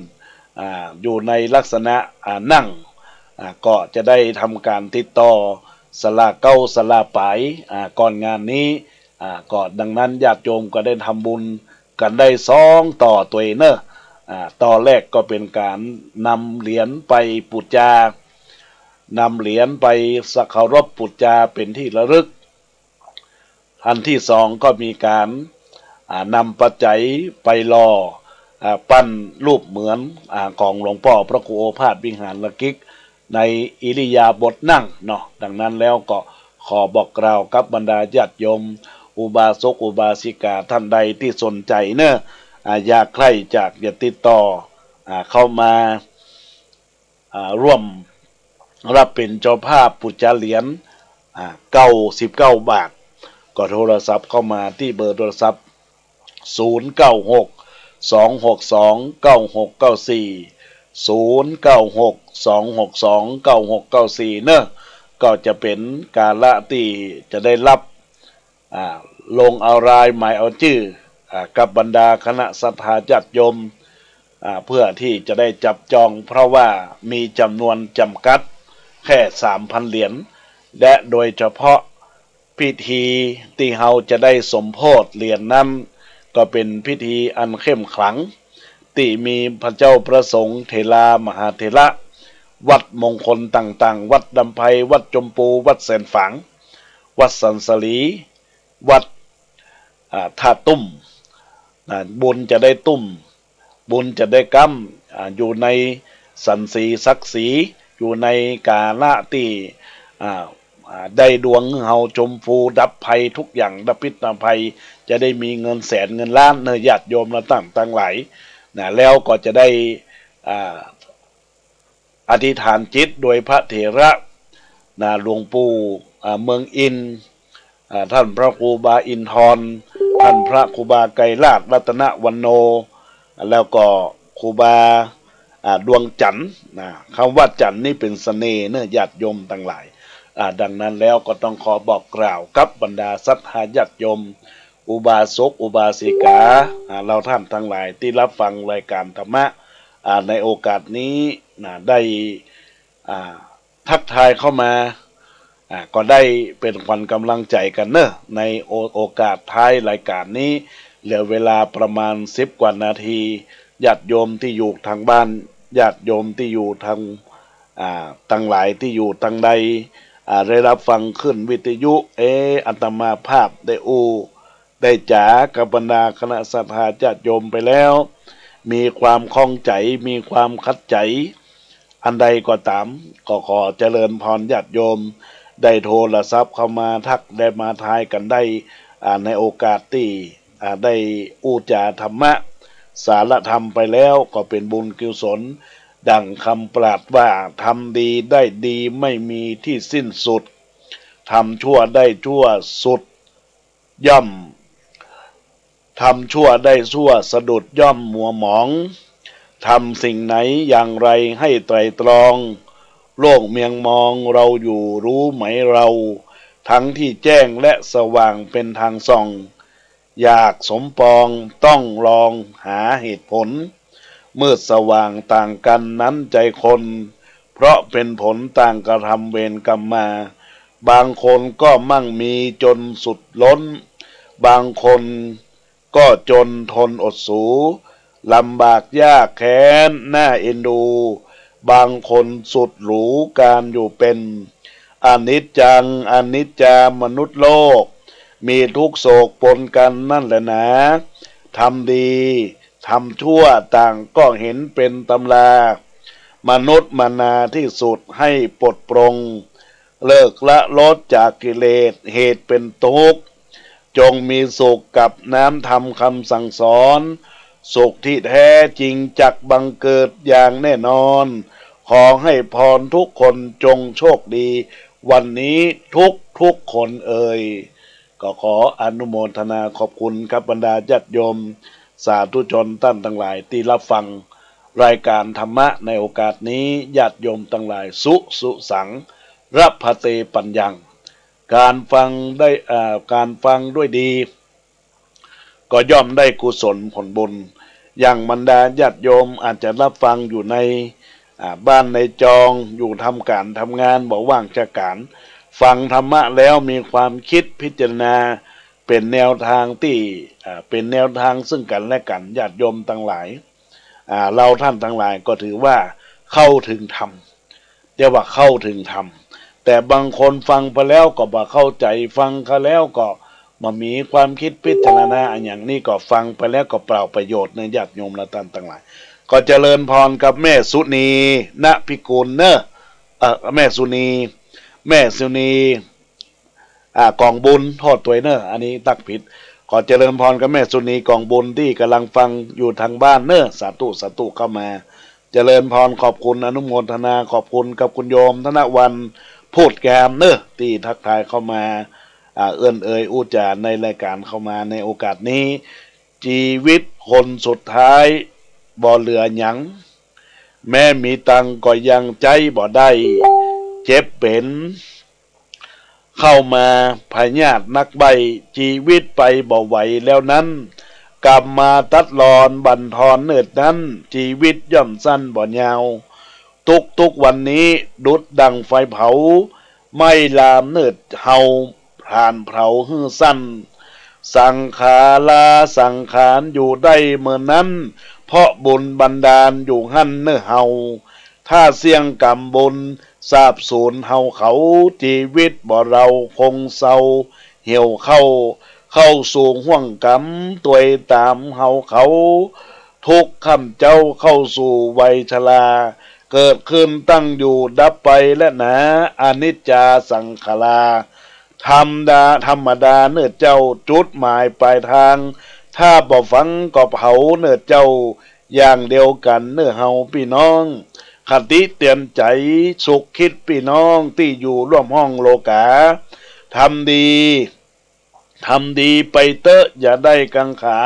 อยู่ในลักษณะนั่งก็จะได้ทำการติดต่อสลาเก้าสลาไปก่อนงานนี้ก็ดังนั้นญาติโยมก็ได้ทำบุญกันได้2 ต่อตัวเนอะต่อแรกก็เป็นการนำเหรียญไปปูจานำเหรียญไปสักการะปูจาเป็นที่ระลึกอันที่2ก็มีการนำปัจจัยไปรอปั้นรูปเหมือนของหลวงพ่อพระครูโอภาสวิหารกิจในอิริยาบถนั่งเนาะดังนั้นแล้วก็ขอบอกกล่าวกับบรรดาญาติโยมอุบาสกอุบาสิกาท่านใดที่สนใจเนอะอยากใคร่จากอย่าติดต่อเข้ามาร่วมรับเป็นเจ้าภาพปุจจาเหรียญ99 บาทก็โทรศัพท์เข้ามาที่เบอร์โทรศัพท์096 262 9694 096 262 9694เนอะก็จะเป็นกาละที่จะได้รับลงเอารายหมายเอาชื่อกับบรรดาคณะศรัทธาญาติโยมเพื่อที่จะได้จับจองเพราะว่ามีจำนวนจำกัดแค่ 3,000 เหรียญและโดยเฉพาะพิธีที่เราจะได้สมโภชเหรียญนั้นก็เป็นพิธีอันเข้มขลังที่มีพระเจ้าประสงค์เถรามหาเถระวัดมงคลต่างๆวัดดำไพวัดจมปูวัดแสนฝางวัดสันสลีวัดท่าตุ้มบุญจะได้ตุ้มบุญจะได้กำอยู่ในสันสีศักดิ์ศรีอยู่ในกาละที่ได้ดวงเฮาชมพูดับภัยทุกอย่างดับพิษดับภัยจะได้มีเงินแสนเงินล้านเนยญาติโยมเราตั้งหลายแล้วก็จะได้อธิษฐานจิตโดยพระเถระหลวงปู่เมืองอินท่านพระครูบาอินทรท่านพระครูบาไกรลาภรัตนวันโนแล้วก็ครูบาดวงจันทร์คำว่าจันทร์นี่เป็นเสน่ห์เนอะญาติโยมทั้งหลายดังนั้นแล้วก็ต้องขอบอกกล่าวกับบรรดาศรัทธาญาติโยมอุบาสกอุบาสิกาเราท่านทั้งหลายที่รับฟังรายการธรรมะในโอกาสนี้ได้ทักทายเข้ามาก็ได้เป็นขวัญกำลังใจกันเนอะในโอกาสท้ายรายการนี้เหลือเวลาประมาณ10 กว่านาทีญาติโยมที่อยู่ทางบ้านญาติโยมที่อยู่ทางตั้งหลายที่อยู่ทางใดได้รับฟังขึ้นวิทยุอาตมาภาพได้จ๋ากับบรรดาคณะศรัทธาญาติโยมไปแล้วมีความคล่องใจมีความคัดใจอันใดก็ตามก็ขอเจริญพรญาติโยมได้โทรศัพท์เข้ามาทักได้มาทายกันได้ในโอกาสที่ได้อู้จาธรรมะสารธรรมไปแล้วก็เป็นบุญกุศลดังคำปราชญ์ว่าทำดีได้ดีไม่มีที่สิ้นสุดทำชั่วได้ชั่วสุดย่อมทำชั่วได้ชั่วสะดุดย่อมมัวหมอง ทำสิ่งไหนอย่างไรให้ไตร่ตรองโลกเมียงมองเราอยู่รู้ไหมเราทั้งที่แจ้งและสว่างเป็นทางส่องอยากสมปองต้องลองหาเหตุผลมืดสว่างต่างกันนั้นใจคนเพราะเป็นผลต่างกระทำเวรกรรมมาบางคนก็มั่งมีจนสุดล้นบางคนก็จนทนอดสูลำบากยากแค้นน่าเอ็นดูบางคนสุดหรูการอยู่เป็นอนิจจังอนิจจามนุษย์โลกมีทุกโศกปนกันนั่นแหละนะทำดีทำชั่วต่างก็เห็นเป็นตำรามนุษย์มานาที่สุดให้ปลดปลงเลิกละลดจากกิเลสเหตุเป็นทุกข์จงมีสุขกับน้ำธรรมคำสั่งสอนสุขที่แท้จริงจักบังเกิดอย่างแน่นอนขอให้พรทุกคนจงโชคดีวันนี้ทุกคนเอ่ยก็ขออนุโมทนาขอบคุณครับบรรดาญาติโยมสาธุชนท่านทั้งหลายที่รับฟังรายการธรรมะในโอกาสนี้ญาติโยมทั้งหลายสุสังรับพเตปัญญังการฟังด้วยดีก็ย่อมได้กุศลผลบุญอย่างบรรดาญาติโยมอาจจะรับฟังอยู่ในบ้านในจองอยู่ทำการทำงานบอกว่างจากการฟังธรรมะแล้วมีความคิดพิจารณาเป็นแนวทางที่เป็นแนวทางซึ่งกันและกันญาติโยมทั้งหลายเราท่านทั้งหลายก็ถือว่าเข้าถึงธรรมเรียกว่าเข้าถึงธรรมแต่บางคนฟังไปแล้วก็บ่เข้าใจฟังเขาแล้วก็มามีความคิดพิจารณาอย่างนี้ก็ฟังไปแล้วก็เปล่าประโยชน์ในญาติโยมและท่านทั้งหลายก็เจริญพรกับแม่สุนีณพิกุลเนอะแม่สุนีกองบุญโทษตัวเนอะอันนี้ตักผิดขอเจริญพรกับแม่สุนีกองบุญที่กำลังฟังอยู่ทางบ้านเนอะสาธุเข้ามาเจริญพรขอบคุณอนุโมทนาขอบคุณกับคุณโยมธนวันพูดแกมเนอะที่ทักทายเข้ามาเอื้อนเอ่ยอุจาในรายการเข้ามาในโอกาสนี้ชีวิตคนสุดท้ายบ่เหลือหยังแม้มีตังก็ยังใจบ่ได้เจ็บเป็นเข้ามาพยาธินักใบชีวิตไปบ่ไหวแล้วนั้นกลับมาตัดรอนบั่นทอนเนิดนั้นชีวิตย่อมสั้นบ่ยาวทุกวันนี้ดุดดังไฟเผาไม่ลามเนิดเฮาผ่านเผาหื้อสั้นสังขาราสังขารอยู่ได้เมื่อนั้นเพราะบุญบันดาลอยู่หั่นเนื้อเฮาถ้าเสี่ยงกรรมบุญสาบสูญเฮาเขาชีวิตบ่เราคงเศร้าเหี่ยวเข้าสู่ห่วงกรรมตัวตามเฮาเขาทุกคำเจ้าเข้าสู่วัยชราเกิดขึ้นตั้งอยู่ดับไปและหนาอนิจจาสังขาราธรรมดาเนื้อเจ้าจุดหมายปลายทางถ้าบ่ฟังก็เผาเนื้อเจ้าอย่างเดียวกันเนื้อเฮาพี่น้องคติเตือนใจสุขคิดพี่น้องที่อยู่ร่วมห้องโลกาทำดีไปเตอะอย่าได้กังขา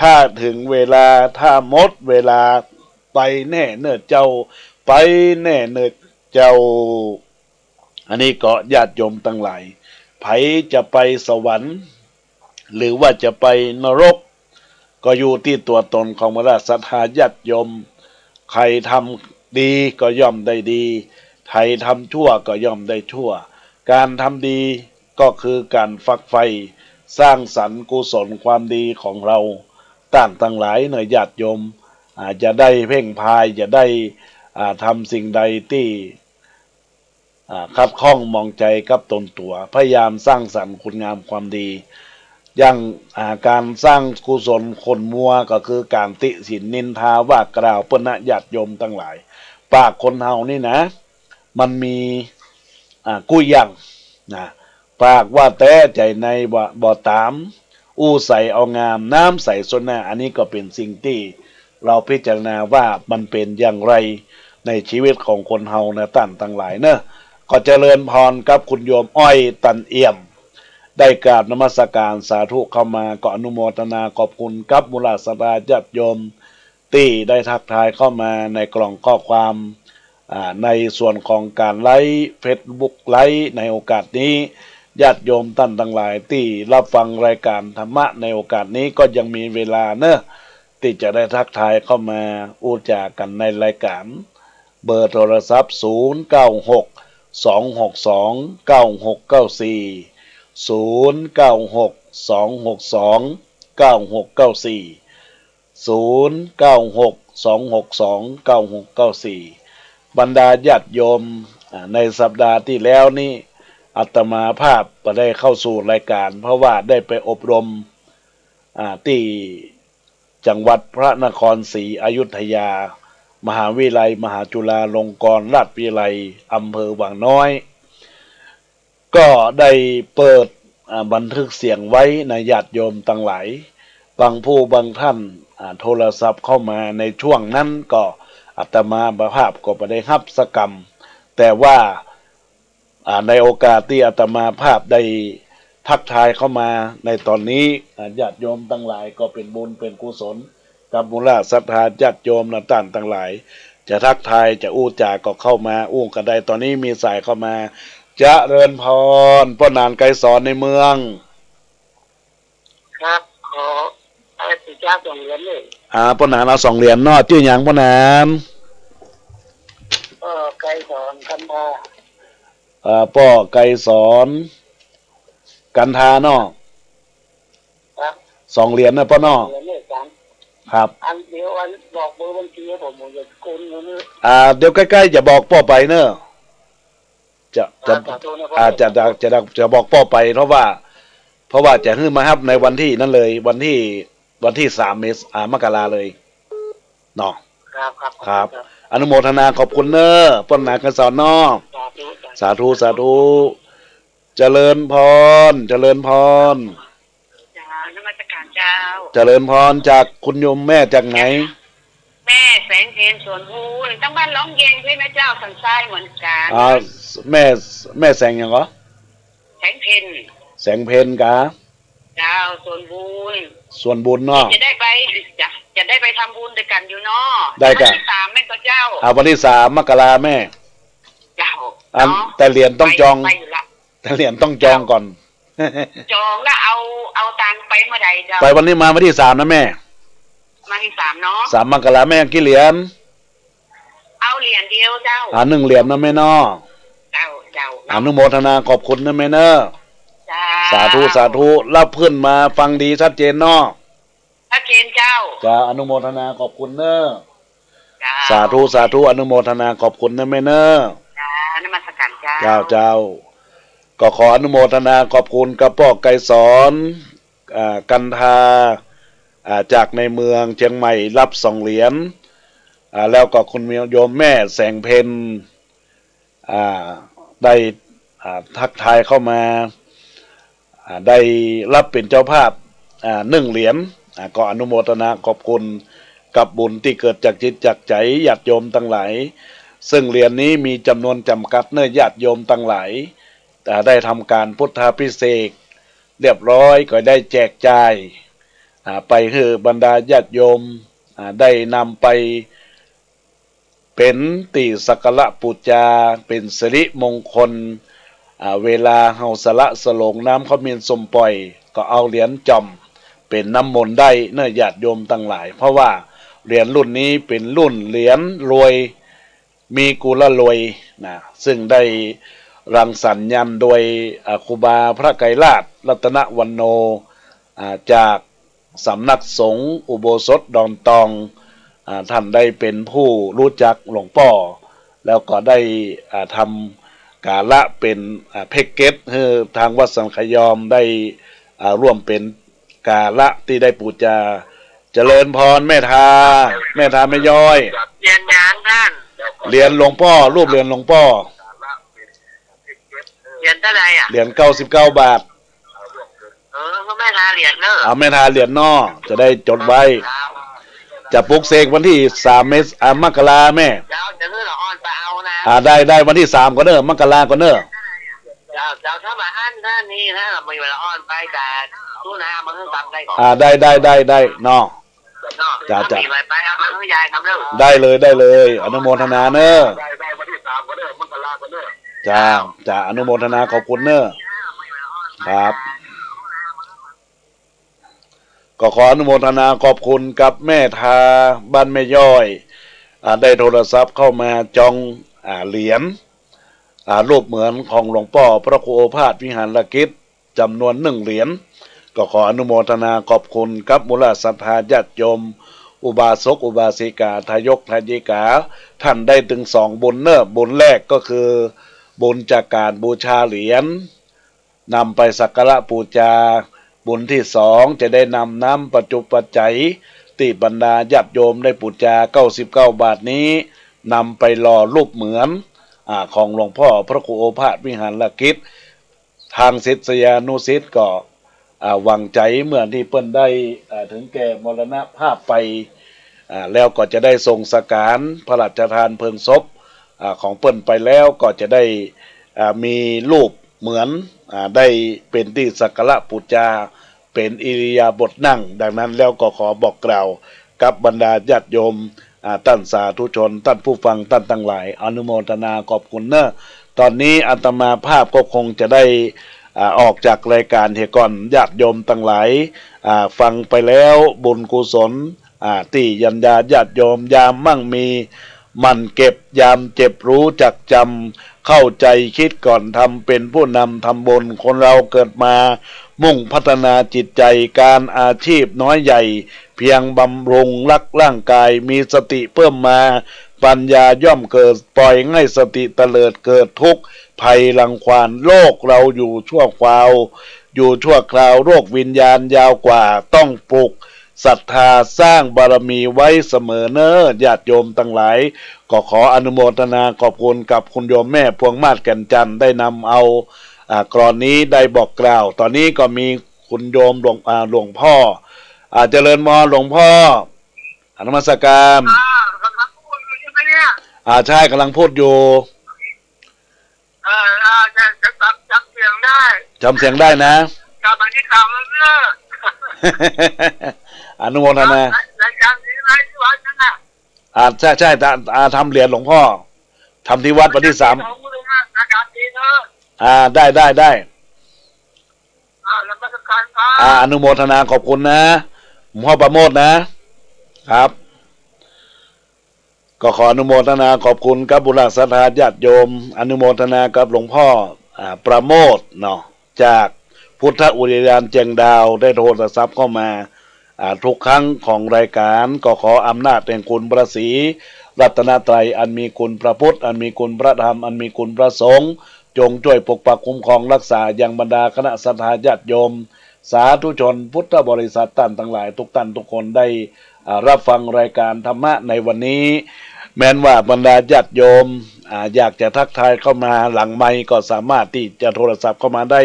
ถ้าถึงเวลาถ้าหมดเวลาไปแน่เนื้อเจ้าไปแน่เนื้อเจ้าอันนี้ก็ญาติโยมทั้งหลายไผจะไปสวรรค์หรือว่าจะไปนรกก็อยู่ที่ตัวตนของมรศรัทธาญาติโยมใครทำดีก็ย่อมได้ดีใครทำชั่วก็ย่อมได้ชั่วการทำดีก็คือการฝักใฝ่สร้างสรรค์กุศลความดีของเราต่างทั้งหลายในญาติโยมจะได้เพ่งพายจะได้ทำสิ่งใดที่ขัดข้องมองใจกับตนตัวพยายามสร้างสรรค์คุณงามความดีอย่างการสร้างกุศลคนมัวก็คือการติฉินนินทาว่ากล่าวเปิ้นญาติโยมทั้งหลายปากคนเฮานี่นะมันมีกุ้ยยังนะปากว่าแต่ใจในบ่ตามอู้ใส่เอางามน้ำใส่สนหน้าอันนี้ก็เป็นสิ่งที่เราพิจารณาว่ามันเป็นอย่างไรในชีวิตของคนเฮานะท่านทั้งหลายเนอะก็เจริญพรกับคุณโยมอ้อยตันเอี่ยมได้กราบนมัสการสาธุเข้ามาก็อนุโมทนาขอบคุณกับมุลาสราญาติโยม ที่ได้ทักทายเข้ามาในกล่องข้อความในส่วนของการไลฟ์เฟซบุ๊กไลฟ์ในโอกาสนี้ญาติโยมท่านทั้งหลายที่รับฟังรายการธรรมะในโอกาสนี้ก็ยังมีเวลาเนอะที่จะได้ทักทายเข้ามาอูจากันในรายการเบอร์โทรศัพท์096 262 9694 096 262 9694 096 262 9694บรรดาญาติโยมในสัปดาห์ที่แล้วนี่อาตมาภาพก็ได้เข้าสู่รายการเพราะว่าได้ไปอบรมที่จังหวัดพระนครศรีอยุธยามหาวิทยาลัยมหาจุฬาลงกรณราชวิทยาลัยอำเภอวังน้อยก็ได้เปิดบันทึกเสียงไว้ในญาติโยมทั้งหลายบางผู้บางท่านโทรศัพท์เข้ามาในช่วงนั้นก็อาตมาภาพก็ไม่ได้รับสกรรมแต่ว่าในโอกาสที่อาตมาภาพได้ทักทายเข้ามาในตอนนี้ญาติโยมทั้งหลายก็เป็นบุญเป็นกุศลกับมูลศรัทธาญาติโยมนัต่างทั้งหลายจะทักทายจะอู้จาก็เข้ามาอู้กันได้ตอนนี้มีสายเข้ามาเจริญพรพ่อนานไกรสอนในเมืองครับขออะไรติดจ้าส่งเหรียญเลยพ่อนานเอา2 เหรียญเนาะชื่อหยังพ่อนานไกรสอนกันทาพ่อไกรสอนกันทาเนาะครับ2 เหรียญนะพ่อเนาะครับอันเดียวอันบอกเบอร์บัญชีให้ผมจะกุนนี่เดี๋ยวใกล้ๆจะบอกพ่อไปเนอะจะบอกพ่อไปเพราะว่าจะขึ้นมาครับในวันที่นั่นเลยวันที่3 มกราเลยเนาะครับอนุโมทนาขอบคุณเนอะพ่อนานไกรสอนเนาะสาธุเจริญพรนมัสการเจ้าเจริญพรจากคุณโยมแม่จากไหนแม่แสงเพนสวนภูนตั้งบ้านร้องเย็นใช่ไหมเจ้าสันทรายเหมือนกันแม่แสงยังเหรอแสงเพนกะเจ้าส่วนบุญเนาะจะได้ไปทำบุญด้วยกันอยู่เนาะได้กันวันที่3แม่ก็เจ้าวันที่3 มกราแม่เจ้าแต่เหรียญต้องจองก่อนจองแล้วเอาตังไปเมื่อใดเจ้าไปวันนี้มาวันที่3นะแม่มาที่3เนาะ3 มกราแม่กี่เหรียญเอาเหรียญเดียวเจ้า1 เหรียญนะแม่เนาะเจ้าอนุโมทนาขอบคุณนะแม่เนาะสาธุรับเพื่อนมาฟังดีชัดเจนเนาะชัดเจนเจ้าอนุโมทนาขอบคุณเนอะสาธุอนุโมทนาขอบคุณนะแม่เนอะนมัสการเจ้าก็ขออนุโมทนาขอบคุณกับพ่อไกรสอนกันทาจากในเมืองเชียงใหม่รับ2 เหรียญแล้วก็คุณโยมแม่แสงเพนได้ทักทายเข้ามาได้รับเป็นเจ้าภาพ1 เหรียญก็อนุโมทนาขอบคุณกับบุญที่เกิดจากจิตจากใจญาติโยมทั้งหลายซึ่งเหรียญนี้มีจำนวนจำกัดเนื้อญาติโยมทั้งหลายแต่ได้ทำการพุทธาภิเษกเรียบร้อยก็ได้แจกจ่ายไปคือบรรดาญาติโยมได้นำไปเป็นติสักการะปูจาเป็นสิริมงคลเวลาเฮาสละสลงน้ำเขามีสมปล่อยก็เอาเหรียญจอมเป็นน้ำมนต์ได้เนื้อญาติโยมทั้งหลายเพราะว่าเหรียญรุ่นนี้เป็นรุ่นเหรียญรวยมีกุลรวยซึ่งได้รังสรรค์ยันโดยครูบาพระไกรลาภรัตนวรรณโนจากสำนักสงฆ์อุโบสถดอนตองท่านได้เป็นผู้รู้จักหลวงพ่อแล้วก็ได้ทำกาละเป็นเพกเกตทางวัดสังขยอมได้ร่วมเป็นกาละที่ได้ปูจาเจริญพรแม่ทาไม่ย่อยเรียนยานท่านเหรียญหลวงพ่อรูปเหรียญหลวงพ่อเหรียญเท่าไหร่เหรียญ99 บาทก็แม่ทาเหรียญเนอะแม่ทาเหรียญนอจะได้จดไว้จะปลุกเสกวันที่3 มกราแม่จะเลื่อนอ่อนไปเอานะได้วันที่3ก็เนอะมกราก็เนอะถ้ามาอันท่านนี้ถ้ามีเวลาอ่อนไปกันตู้น้ำมันต้องทำได้ก่อนได้เนาะ จ้าจ้า มีไว้ไปเอามาให้ยายครับเด้อ ได้เลย อนุโมทนาเนอะ ได้วันที่3ก็เด้อมันก็ลาก็เด้อ จ้าอนุโมทนาขอบคุณเนอะครับ ก็ขออนุโมทนาขอบคุณกับแม่ทาบ้านแม่ย่อยได้โทรศัพท์เข้ามาจองเหรียญรูปเหมือนของหลวงพ่อพระครูโอภาสวิหารกิจจำนวน1 เหรียญก็ขออนุโมทนาขอบคุณกับมูลศรัทธาญาติโยมอุบาสกอุบาสิกาทายกทายิกาท่านได้ถึง2 บุญเนอะบุญแรกก็คือบุญจากการบูชาเหรียญนำไปสักการะบูชาบุญที่2จะได้นำน้ำปัจจุปัจจัยที่บรรดาญาติโยมได้บูชา99 บาทนี้นำไปหล่อรูปเหมือนของหลวงพ่อพระครูโอภาสวิหารกิจทางศิษยานุศิษย์ก็หวังใจเมื่อที่เปิ้นได้ถึงแก่มรณภาพไปแล้วก็จะได้ทรงสการพระราชทานเพลิงศพของเปิ้นไปแล้วก็จะได้มีรูปเหมือนได้เป็นที่สักการะบูชาเป็นอิริยาบถนั่งดังนั้นแล้วก็ขอบอกกล่าวกับบรรดาญาติโยมท่านสาธุชนท่านผู้ฟังท่านทั้งหลายอนุโมทนาขอบคุณเนอะตอนนี้อาตมาภาพก็คงจะได้ออกจากรายการเฮก่อนญาติโยมทั้งหลายฟังไปแล้วบุญกุศลที่ยัญญาญาติโยมยามมั่งมีมันเก็บยามเจ็บรู้จักจำเข้าใจคิดก่อนทำเป็นผู้นำทำบุญคนเราเกิดมามุ่งพัฒนาจิตใจการอาชีพน้อยใหญ่เพียงบำรุงรักร่างกายมีสติเพิ่มมาปัญญาย่อมเกิดปล่อยให้สติเตลิดเกิดทุกข์ภัยรังควานโลกเราอยู่ชั่วคราวโรควิญญาณยาวกว่าต้องปลุกศรัทธาสร้างบารมีไว้เสมอเนอญาติโยมทั้งหลายก็ขออนุโมทนาขอบคุณกับคุณโยมแม่พวงมาศแก่นจันทร์ได้นำเอากรอนนี้ได้บอกกล่าวตอนนี้ก็มีคุณโยมหลวงพ่อเจริญมรหลวงพ่ออนมัสการกำลังพูดอยู่ใช่ไหมเนี่ยใช่กำลังพูดอยู่จะจำเสียงได้ จำเสียงได้นะกลับมาที่ข่าวแล้วเนี่ย อนุโมทนารายการนี้ไรที่วัดนั่นน่ะใช่ทำเหรียญหลวงพ่อทำที่วัดวันที่3รายการนี้เนอะได้แล้วมาสักการครับอนุโมทนาขอบคุณนะหลวงพ่อประโมทนะครับก็ขออนุโมทนาขอบคุณกับบุรุษศรัทธาญาติโยมอนุโมทนากับหลวงพ่อประโมทเนาะจากพุทธอุทยานเจียงดาวได้โทรศัพท์เข้ามาทุกครั้งของรายการก็ขออำนาจแห่งคุณพระศรีรัตนตรัยอันมีคุณพระพุทธอันมีคุณพระธรรมอันมีคุณพระสงฆ์จงช่วยปกปักคุ้มครองรักษาอย่างบรรดาคณะศรัทธาญาติโยมสาธุชนพุทธบริษัทท่านทั้งหลายทุกท่านทุกคนได้รับฟังรายการธรรมะในวันนี้แม้นว่าบรรดาญาติโยมอยากจะทักทายเข้ามาหลังไมค์ก็สามารถที่จะโทรศัพท์เข้ามาได้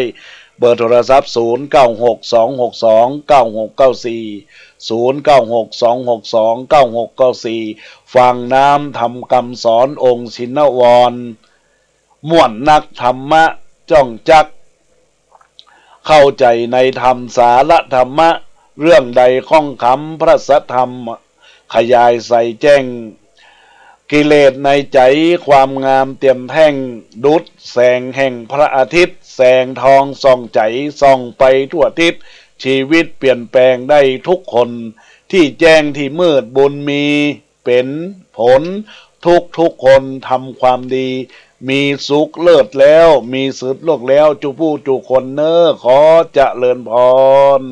เบอร์โทรศัพท์0962629694ฟังน้ำทำคำสอนองค์ชินวรม่วนนักธรรมะจ้องจักเข้าใจในธรรมสาระธรรมะเรื่องใดข้องคำพระสัทธรรมขยายใส่แจ้งกิเลสในใจความงามเตรียมแท่งดุจแสงแห่งพระอาทิตย์แสงทองส่องใจส่องไปทั่วทิศชีวิตเปลี่ยนแปลงได้ทุกคนที่แจ้งที่มืดบุญมีเป็นผลทุกคนทำความดีมีสุขเลิศแล้วมีสุดโลกแล้วจุผู้จุคนเนอขอเจริญพร